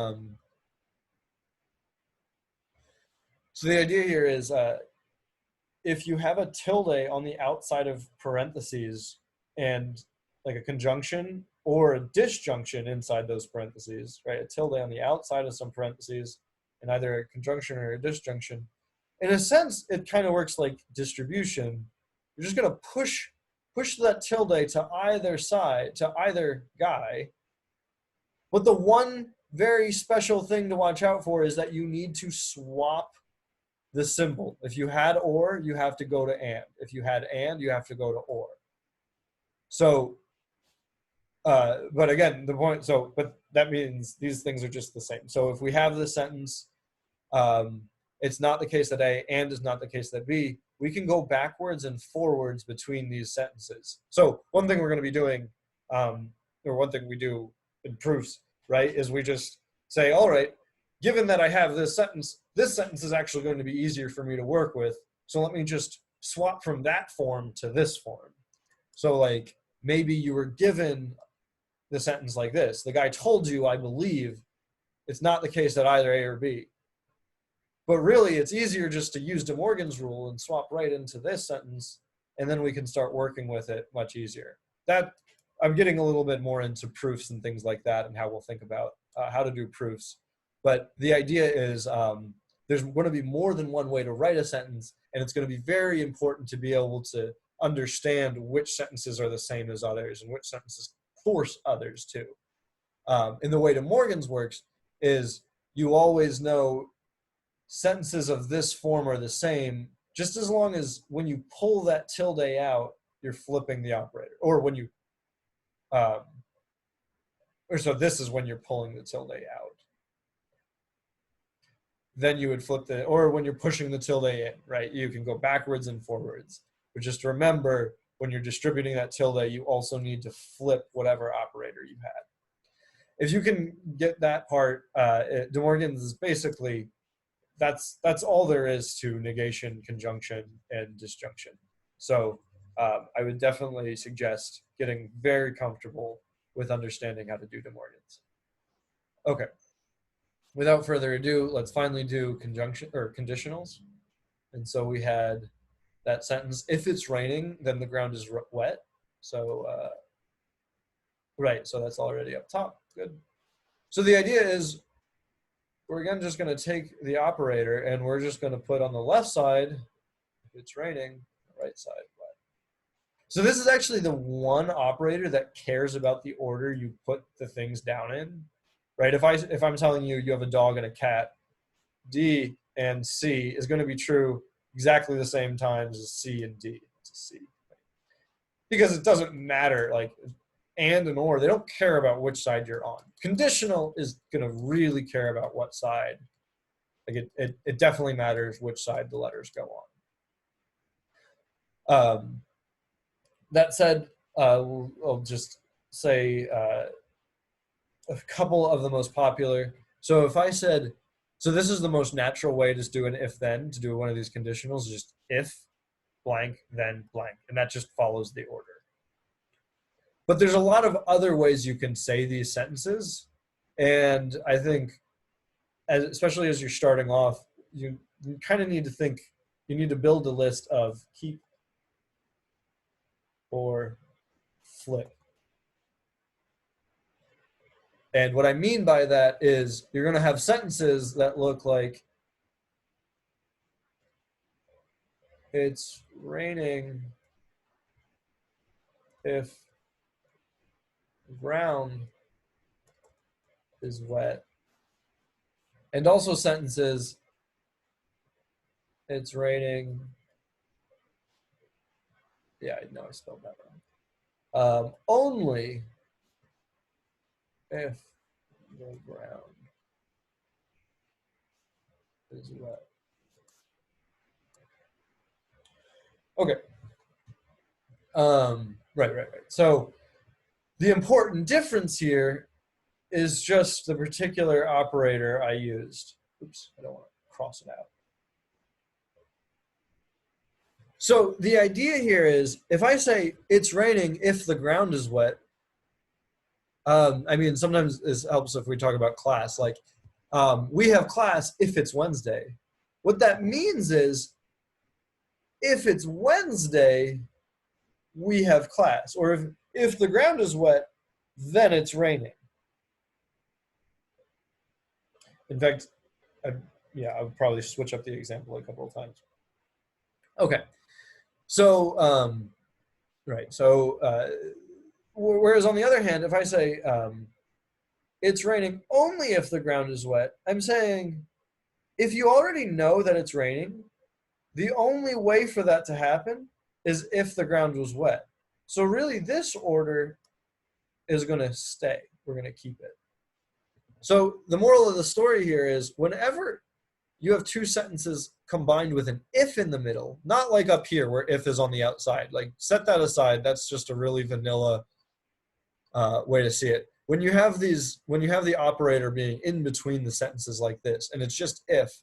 if you have a tilde on the outside of parentheses and like a conjunction or a disjunction inside those parentheses, right? A tilde on the outside of some parentheses and either a conjunction or a disjunction. In a sense, it kind of works like distribution. You're just going to push that tilde to either side, to either guy. But the one very special thing to watch out for is that you need to swap the symbol. If you had or, you have to go to and. If you had and, you have to go to or. So, but again, the point, but that means these things are just the same. So if we have this sentence, it's not the case that A and is not the case that B, we can go backwards and forwards between these sentences. So one thing we're going to be doing, or one thing we do in proofs, right, is we just say, all right, given that I have this sentence is actually going to be easier for me to work with. So let me just swap from that form to this form. So like maybe you were given the sentence like this. The guy told you, I believe, It's not the case that either A or B. But really, it's easier just to use De Morgan's rule and swap right into this sentence, and then we can start working with it much easier. That I'm getting a little bit more into proofs and things like that, and how we'll think about how to do proofs. But the idea is there's going to be more than one way to write a sentence, and it's going to be very important to be able to understand which sentences are the same as others and which sentences force others to. And the way De Morgan's works is you always know sentences of this form are the same, just as long as when you pull that tilde out, you're flipping the operator. Or when you, or so this is when you're pulling the tilde out. Then you would flip the, or when you're pushing the tilde in, right? You can go backwards and forwards. But just remember, when you're distributing that tilde, you also need to flip whatever operator you had. If you can get that part, De Morgan's is basically, that's all there is to negation, conjunction, and disjunction. So I would definitely suggest getting very comfortable with understanding how to do De Morgan's. Okay. Without further ado, let's finally do conjunction or conditionals. And so we had that sentence: if it's raining, then the ground is wet. So right, so that's already up top. Good. So the idea is we're again just going to take the operator and we're just going to put on the left side, if it's raining, the right side wet. So this is actually the one operator that cares about the order you put the things down in, right? If I'm telling you you have a dog and a cat, D and C is going to be true exactly the same times as C and D. It's a C. Because it doesn't matter, like, and or, they don't care about which side you're on. Conditional is going to really care about what side. Like it definitely matters which side the letters go on. That said, I'll just say a couple of the most popular. So if I said, so this is the most natural way to do an if-then, to do one of these conditionals, just if blank, then blank. And that just follows the order. But there's a lot of other ways you can say these sentences. And I think, especially as you're starting off, you kind of need to think, you need to build a list of keep or flip. And what I mean by that is you're going to have sentences that look like it's raining if the ground is wet. And also sentences, it's raining. Yeah, I know I spelled that wrong. Only if the ground is wet. Okay. Right. So the important difference here is just the particular operator I used. Oops, I don't want to cross it out. So the idea here is if I say it's raining if the ground is wet, I mean, sometimes this helps if we talk about class, like we have class if it's Wednesday. What that means is if it's Wednesday, we have class. Or if the ground is wet, then it's raining. In fact, I would probably switch up the example a couple of times. Okay. So, right. So, whereas on the other hand, if I say it's raining only if the ground is wet, I'm saying if you already know that it's raining, the only way for that to happen is if the ground was wet. So really this order is going to stay. We're going to keep it. So the moral of the story here is whenever you have two sentences combined with an if in the middle, not like up here where if is on the outside, like set that aside. That's just a really vanilla way to see it. When you have the operator being in between the sentences like this, and it's just if,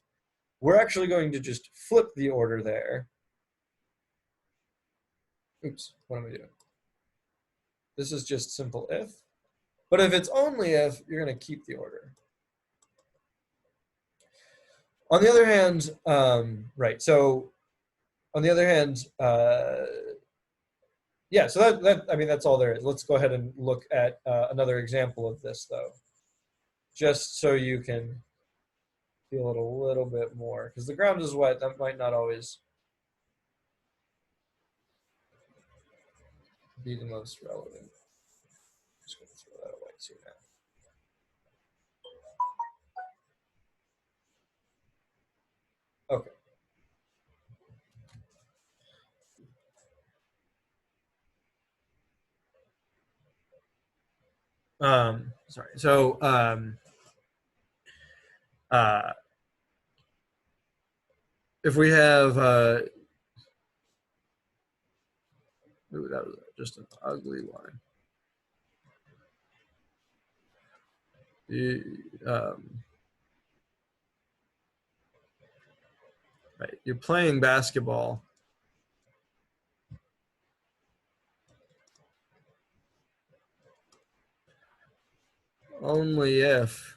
we're actually going to just flip the order there. Oops, what am I doing? This is just simple if. But if it's only if, you're going to keep the order. On the other hand, right, so on the other hand, yeah, so I mean, that's all there is. Let's go ahead and look at another example of this, though, just so you can feel it a little bit more, because the ground is wet. That might not always be the most relevant. I'm just going to throw that away too now. Okay. Sorry. So, uh, if we have, ooh, that was just an ugly line. Right, you're playing basketball. Only if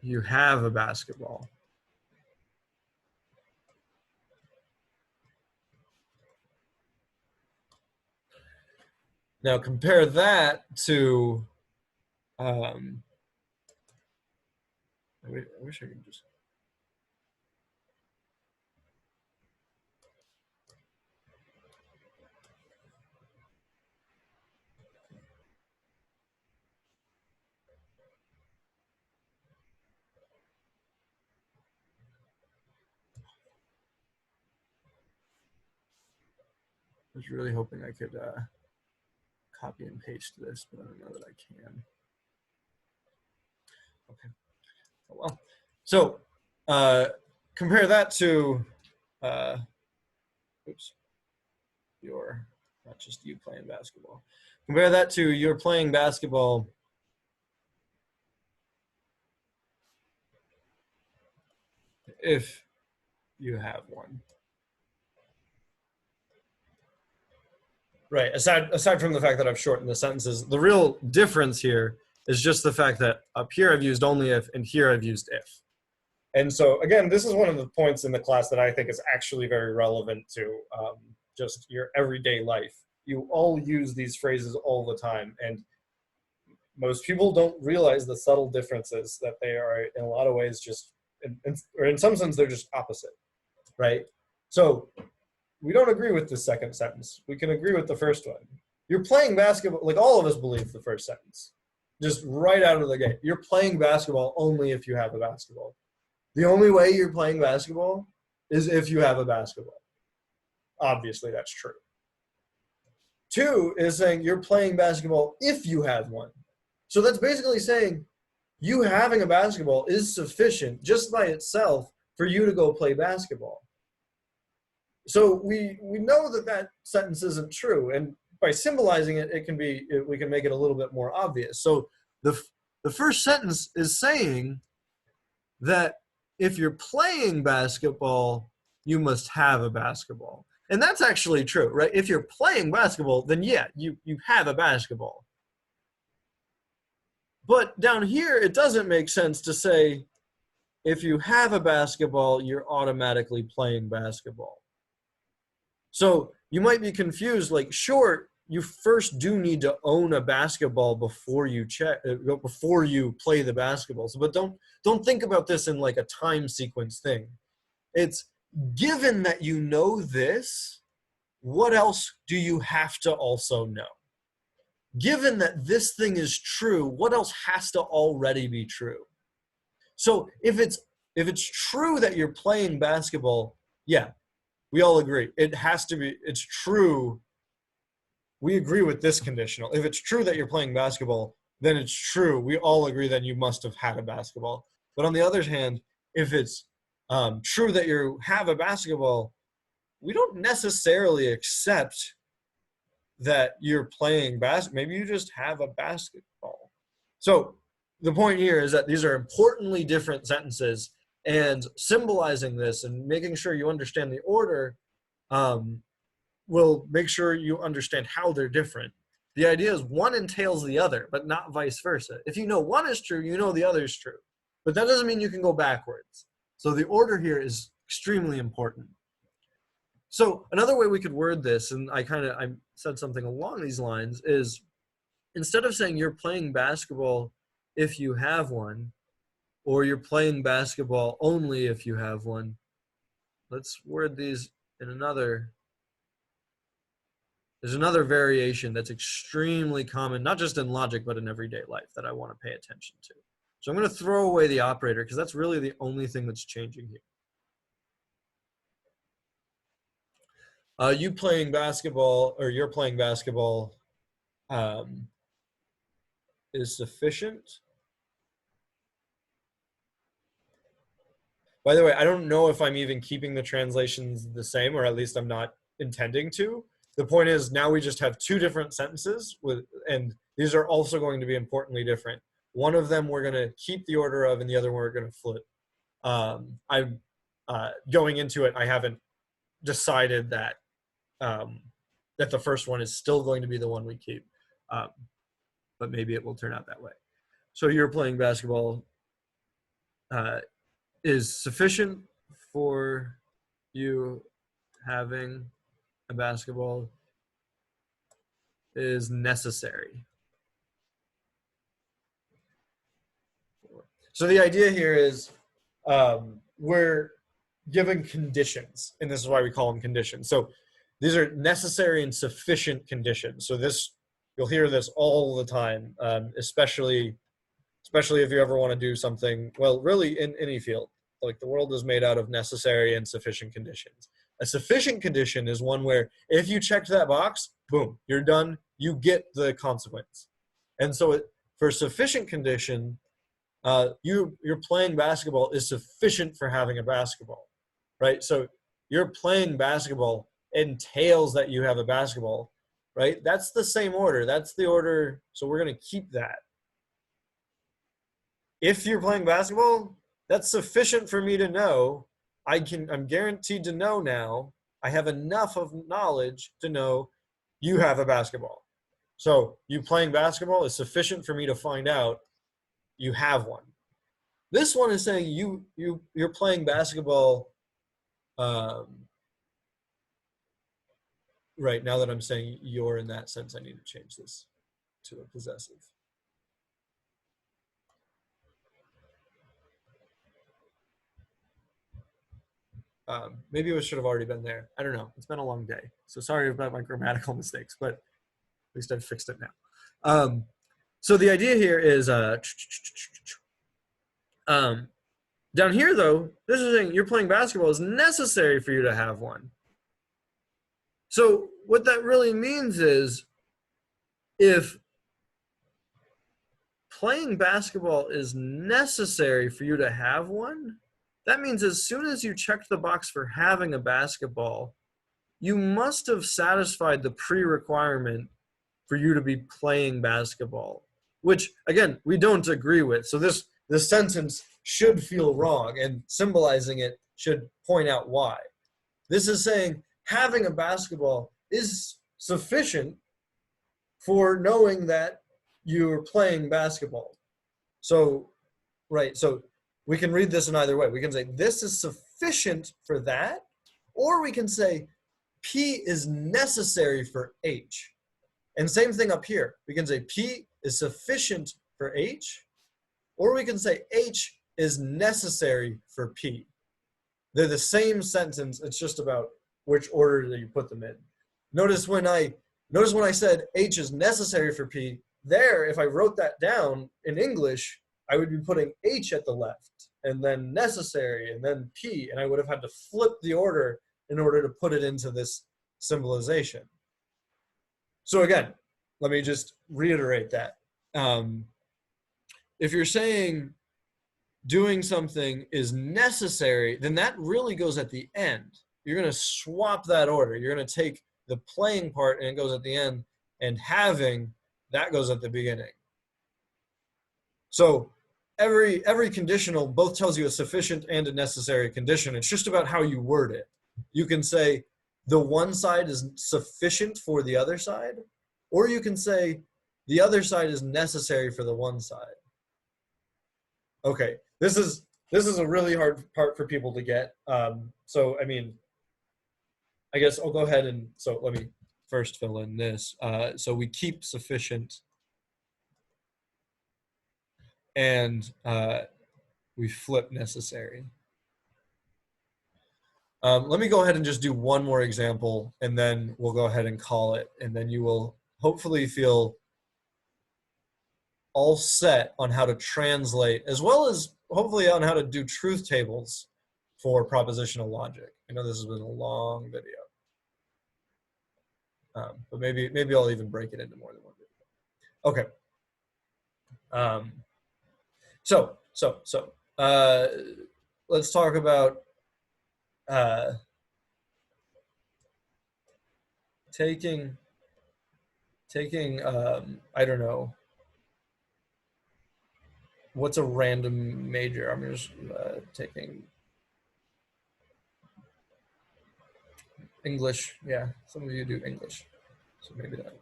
you have a basketball. Now compare that to, I wish I could just. I was really hoping I could copy and paste this, but I don't know that I can. Okay. Oh, well. So compare that to, oops, your, not just you playing basketball. Compare that to you're playing basketball if you have one. Right. Aside from the fact that I've shortened the sentences, the real difference here is just the fact that up here I've used only if, and here I've used if. And so again, this is one of the points in the class that I think is actually very relevant to just your everyday life. You all use these phrases all the time, and most people don't realize the subtle differences that they are in a lot of ways just, or in some sense, they're just opposite, right? So we don't agree with the second sentence. We can agree with the first one. You're playing basketball, like all of us believe the first sentence, just right out of the gate. You're playing basketball only if you have a basketball. The only way you're playing basketball is if you have a basketball. Obviously, that's true. Two is saying you're playing basketball if you have one. So that's basically saying you having a basketball is sufficient just by itself for you to go play basketball. So we know that that sentence isn't true, and by symbolizing it, we can make it a little bit more obvious. So the first sentence is saying that if you're playing basketball, you must have a basketball. And that's actually true, right? If you're playing basketball, then yeah, you have a basketball. But down here, it doesn't make sense to say, if you have a basketball, you're automatically playing basketball. So you might be confused, like, sure, you first do need to own a basketball before you play the basketball. So, but don't think about this in like a time sequence thing. It's given that you know this, what else do you have to also know? Given that this thing is true, what else has to already be true? So if it's true that you're playing basketball, yeah, we all agree. It has to be, it's true. We agree with this conditional. If it's true that you're playing basketball, then it's true. We all agree that you must have had a basketball. But on the other hand, if it's true that you have a basketball, we don't necessarily accept that you're playing basketball. Maybe you just have a basketball. So the point here is that these are importantly different sentences, and symbolizing this and making sure you understand the order will make sure you understand how they're different. The idea is one entails the other, but not vice versa. If you know one is true, you know the other is true. but that doesn't mean you can go backwards. So the order here is extremely important. So another way we could word this, and I said something along these lines, is instead of saying you're playing basketball if you have one, or you're playing basketball only if you have one, let's word these in another. There's another variation that's extremely common, not just in logic, but in everyday life that I want to pay attention to. So I'm going to throw away the operator because that's really the only thing that's changing here. You're playing basketball is sufficient. By the way, I don't know if I'm even keeping the translations the same, or at least I'm not intending to. The point is now we just have two different sentences and these are also going to be importantly different. One of them we're going to keep the order of, and the other one we're going to flip. I'm going into it, I haven't decided that that the first one is still going to be the one we keep, but maybe it will turn out that way. So you're playing basketball is sufficient for you having a basketball is necessary. So the idea here is we're given conditions, and this is why we call them conditions. So these are necessary and sufficient conditions. So this, you'll hear this all the time, especially if you ever want to do something, well, really in any field. Like the world is made out of necessary and sufficient conditions. A sufficient condition is one where if you checked that box, boom, you're done, you get the consequence. And so for sufficient condition, you're playing basketball is sufficient for having a basketball, right? So you're playing basketball entails that you have a basketball, right? That's the same order. That's the order. So we're going to keep that. If you're playing basketball, that's sufficient for me to know. I'm guaranteed to know now. I have enough of knowledge to know you have a basketball. So you playing basketball is sufficient for me to find out you have one. This one is saying you're playing basketball. Right, now that I'm saying you're in that sense, I need to change this to a possessive. Maybe it should have already been there. I don't know. It's been a long day. So sorry about my grammatical mistakes, but at least I've fixed it now. So the idea here is, down here though, this is saying you're playing basketball is necessary for you to have one. So what that really means is if playing basketball is necessary for you to have one, that means as soon as you checked the box for having a basketball, you must have satisfied the pre-requirement for you to be playing basketball, which, again, we don't agree with. So this sentence should feel wrong, and symbolizing it should point out why. This is saying having a basketball is sufficient for knowing that you're playing basketball. So, right, so we can read this in either way. We can say this is sufficient for that, or we can say P is necessary for H. And same thing up here. We can say P is sufficient for H, or we can say H is necessary for P. They're the same sentence. It's just about which order that you put them in. Notice when I said H is necessary for P, there, if I wrote that down in English, I would be putting H at the left, and then necessary, and then P, and I would have had to flip the order in order to put it into this symbolization. So again, let me just reiterate that. If you're saying doing something is necessary, then that really goes at the end. You're going to swap that order. You're going to take the playing part and it goes at the end, and having, that goes at the beginning. So every conditional both tells you a sufficient and a necessary condition. It's just about how you word it. You can say the one side is sufficient for the other side, or you can say the other side is necessary for the one side. Okay, this is a really hard part for people to get. So I mean, I guess I'll go ahead and so let me first fill in this. So we keep sufficient, and we flip necessary. Let me go ahead and just do one more example, and then we'll go ahead and call it, and then you will hopefully feel all set on how to translate, as well as hopefully on how to do truth tables for propositional logic. I know this has been a long video, but maybe I'll even break it into more than one video. Okay. Let's talk about taking I don't know, what's a random major? I'm just taking English. Yeah, some of you do English, so maybe that.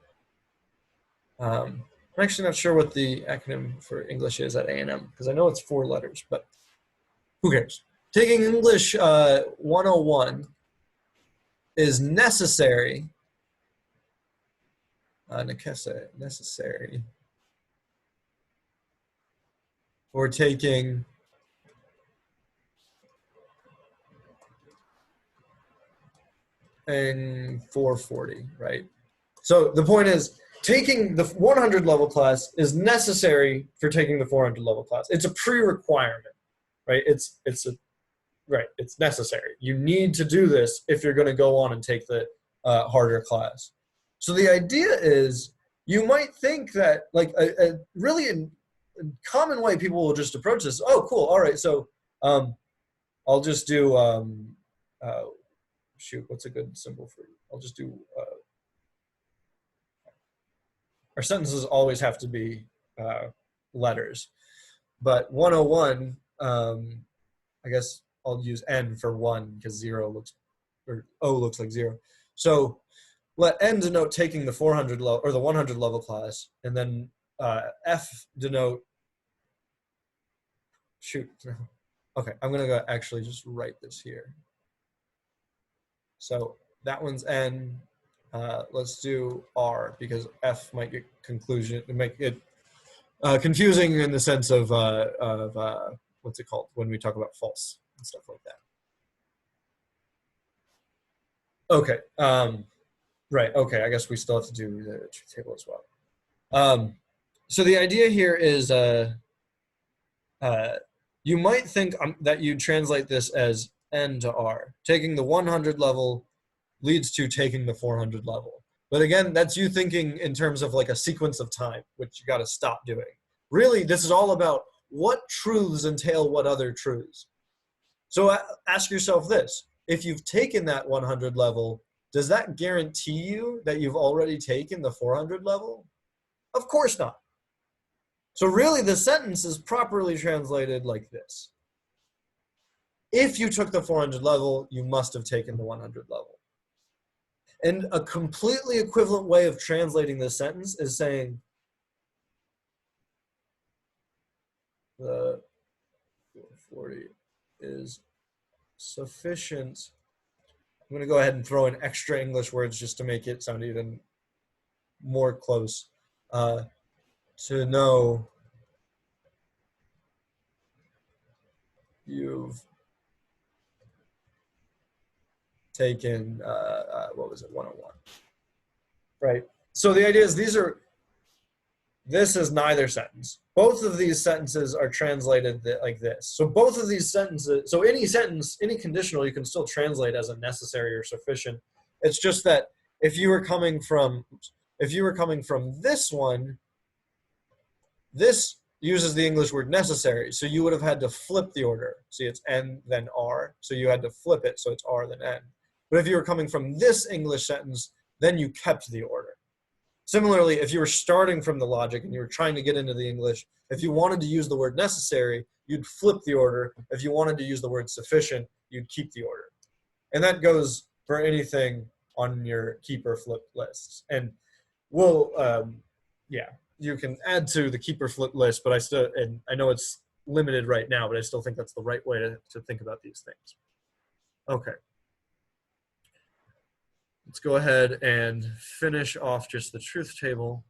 I'm actually not sure what the acronym for English is at A&M, because I know it's 4 letters, but who cares? Taking English 101 is necessary. Necessary. Or taking in 440, right? So the point is, taking the 100 level class is necessary for taking the 400 level class. It's a pre-requirement, right? It's necessary. You need to do this if you're going to go on and take the harder class. So the idea is, you might think that like a really common way people will just approach this. Oh, cool. All right. So I'll just do shoot. What's a good symbol for you? I'll just do. Our sentences always have to be letters, but 101. I guess I'll use N for 1 because 0 looks, or O looks like 0. So let N denote taking the 400 level or the 100 level class, and then F denote. Shoot. Okay, I'm gonna go actually just write this here. So that one's N. Let's do R because F might get make it confusing in the sense of what's it called when we talk about false and stuff like that. Okay. Right. Okay. I guess we still have to do the truth table as well. So the idea here is you might think that you translate this as N to R. Taking the 100 level leads to taking the 400 level. But again, that's you thinking in terms of like a sequence of time, which you got to stop doing. Really, this is all about what truths entail what other truths. So ask yourself this. If you've taken that 100 level, does that guarantee you that you've already taken the 400 level? Of course not. So really, the sentence is properly translated like this. If you took the 400 level, you must have taken the 100 level. And a completely equivalent way of translating this sentence is saying the 440 is sufficient. I'm going to go ahead and throw in extra English words just to make it sound even more close. To know you've taken, what was it, 101. Right. So the idea is this is neither sentence. Both of these sentences are translated like this. So both of these sentences, so any sentence, any conditional, you can still translate as a necessary or sufficient. It's just that if you were coming from this one, this uses the English word necessary. So you would have had to flip the order. See, it's N, then R. So you had to flip it, so it's R, then N. But if you were coming from this English sentence, then you kept the order. Similarly, if you were starting from the logic and you were trying to get into the English, if you wanted to use the word necessary, you'd flip the order. If you wanted to use the word sufficient, you'd keep the order. And that goes for anything on your keep or flip lists. And we'll, yeah, you can add to the keep or flip list, but I know it's limited right now, but I still think that's the right way to think about these things. Okay. Let's go ahead and finish off just the truth table.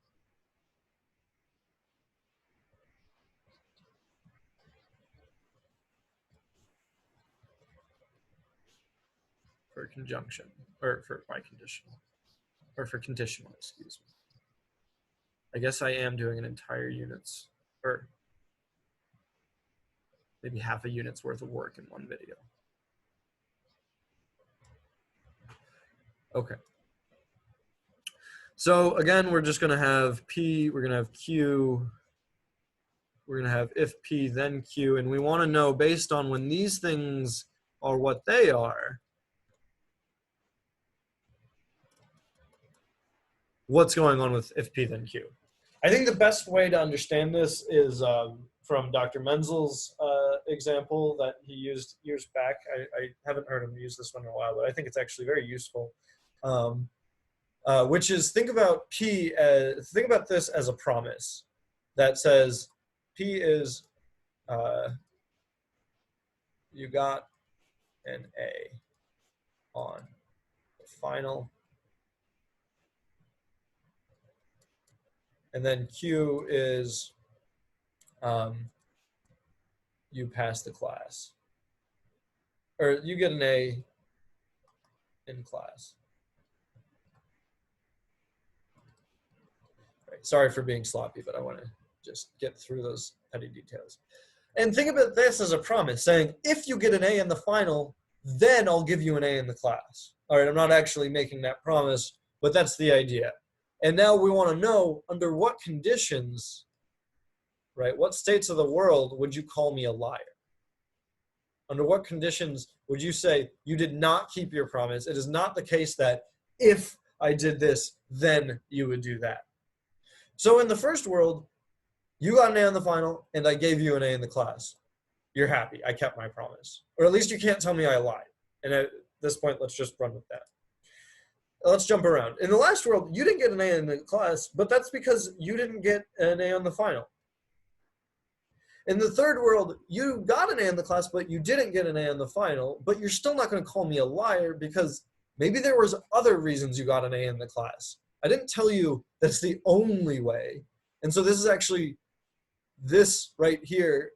For conjunction, or for biconditional, or for conditional, excuse me. I guess I am doing an entire unit's, or maybe half a unit's worth of work in one video. Okay. So again, we're just going to have P, we're going to have Q, we're going to have if P, then Q, and we want to know based on when these things are what they are, what's going on with if P, then Q. I think the best way to understand this is from Dr. Menzel's example that he used years back. I haven't heard him use this one in a while, but I think it's actually very useful. Which is think about this as a promise that says P is you got an A on the final, and then Q is you pass the class, or you get an A in class. Right. Sorry for being sloppy, but I want to just get through those petty details. And think about this as a promise, saying, if you get an A in the final, then I'll give you an A in the class. All right, I'm not actually making that promise, but that's the idea. And now we want to know under what conditions, right, what states of the world would you call me a liar? Under what conditions would you say you did not keep your promise? It is not the case that if I did this, then you would do that. So in the first world, you got an A in the final, and I gave you an A in the class. You're happy. I kept my promise. Or at least you can't tell me I lied. And at this point, let's just run with that. Let's jump around. In the last world, you didn't get an A in the class, but that's because you didn't get an A on the final. In the third world, you got an A in the class, but you didn't get an A on the final, but you're still not going to call me a liar because maybe there was other reasons you got an A in the class. I didn't tell you that's the only way. And so this is actually, this right here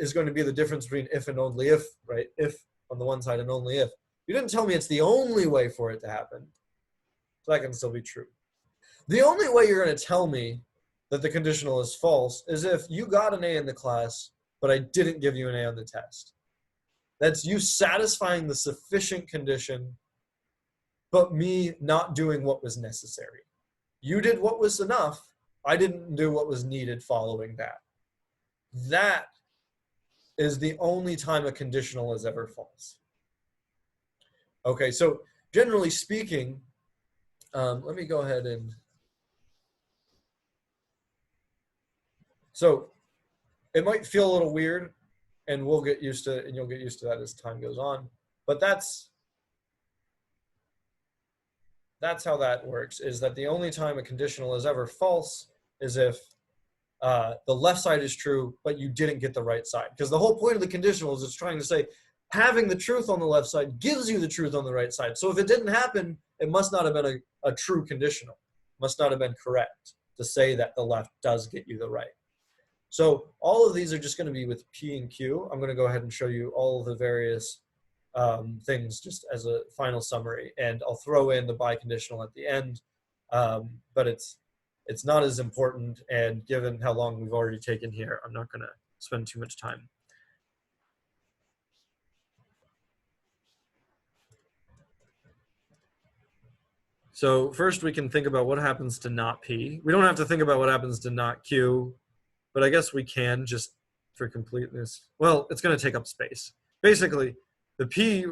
is going to be the difference between if and only if, right? If on the one side and only if. You didn't tell me it's the only way for it to happen. So that can still be true. The only way you're going to tell me that the conditional is false is if you got an A in the class, but I didn't give you an A on the test. That's you satisfying the sufficient condition, but me not doing what was necessary. You did what was enough. I didn't do what was needed following that. That is the only time a conditional is ever false. Okay, so generally speaking, let me go ahead and, so it might feel a little weird, and we'll get used to it, and you'll get used to that as time goes on, but that's how that works, is that the only time a conditional is ever false is if the left side is true, but you didn't get the right side. Because the whole point of the conditional is it's trying to say having the truth on the left side gives you the truth on the right side. So if it didn't happen, it must not have been a true conditional. Must not have been correct to say that the left does get you the right. So all of these are just going to be with P and Q. I'm going to go ahead and show you all of the various things just as a final summary, and I'll throw in the biconditional at the end, but it's not as important, and given how long we've already taken here, I'm not going to spend too much time. So first we can think about what happens to not P. We don't have to think about what happens to not Q, but I guess we can just for completeness. Well, it's going to take up space. Basically, the P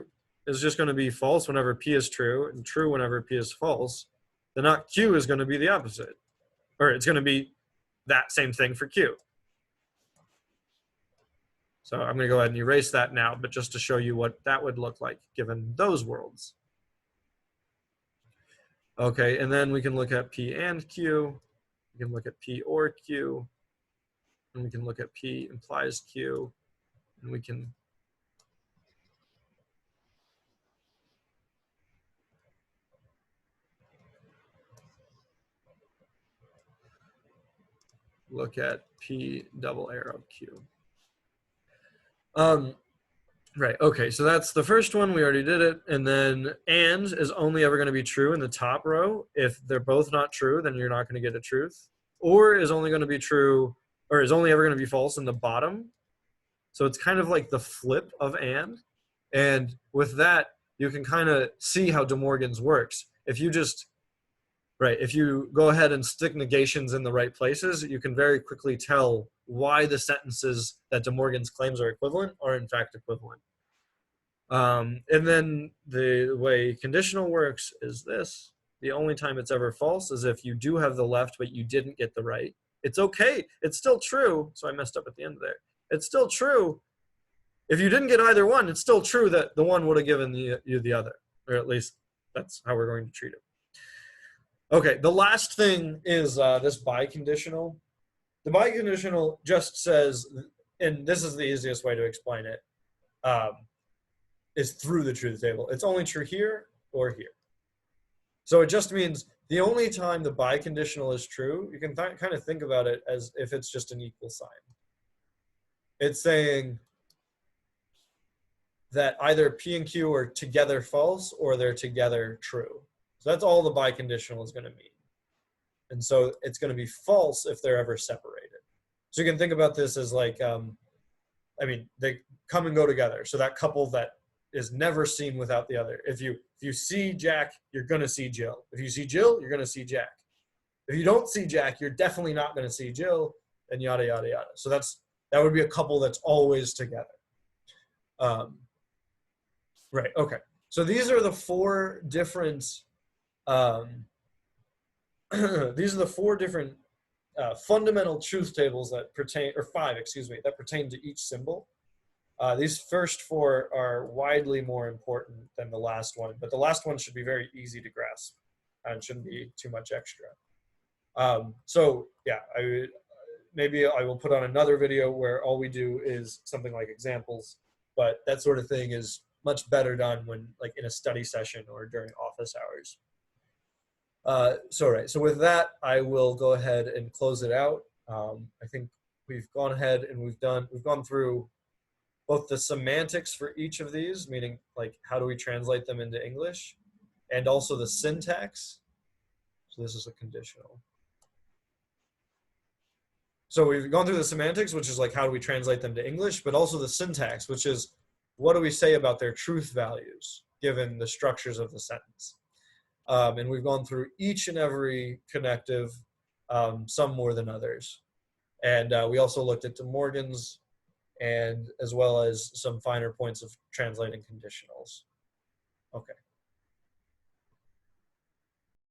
is just going to be false whenever P is true, and true whenever P is false. The not Q is going to be the opposite. Or it's going to be that same thing for Q. So I'm going to go ahead and erase that now, but just to show you what that would look like given those worlds. Okay, and then we can look at P and Q. We can look at P or Q. and we can look at P implies Q, and we can look at P double arrow Q. Right, okay, so that's the first one, we already did it, and then and is only ever gonna be true in the top row. If they're both not true, then you're not gonna get a truth. Or is only gonna be true, or is only ever gonna be false in the bottom. So it's kind of like the flip of and. And with that, you can kind of see how De Morgan's works. If you just, right, if you go ahead and stick negations in the right places, you can very quickly tell why the sentences that De Morgan's claims are equivalent are in fact equivalent. And then the way conditional works is this. The only time it's ever false is if you do have the left, but you didn't get the right. It's okay. It's still true. So I messed up at the end there. It's still true. If you didn't get either one, it's still true that the one would have given you the other, or at least that's how we're going to treat it. Okay, the last thing is this biconditional. The biconditional just says, and this is the easiest way to explain it, is through the truth table. It's only true here or here. So it just means the only time the biconditional is true, you can kind of think about it as if it's just an equal sign. It's saying that either P and Q are together false or they're together true. So that's all the biconditional is going to mean. And so it's going to be false if they're ever separated. So you can think about this as like, I mean, they come and go together. So that couple that is never seen without the other. If you see Jack, you're going to see Jill. If you see Jill, you're going to see Jack. If you don't see Jack, you're definitely not going to see Jill, and yada, yada, yada. So that would be a couple that's always together. Right, okay. So these are the four different, these are the four different fundamental truth tables that pertain, or five, excuse me, that pertain to each symbol. These first four are widely more important than the last one, but the last one should be very easy to grasp and shouldn't be too much extra. So yeah, maybe I will put on another video where all we do is something like examples, but that sort of thing is much better done when like in a study session or during office hours. So with that, I will go ahead and close it out. I think we've gone ahead and we've gone through both the semantics for each of these, meaning like how do we translate them into English, and also the syntax. So this is a conditional. So we've gone through the semantics, which is like how do we translate them to English, but also the syntax, which is what do we say about their truth values given the structures of the sentence. And we've gone through each and every connective, some more than others. And we also looked at De Morgan's, and as well as some finer points of translating conditionals. Okay.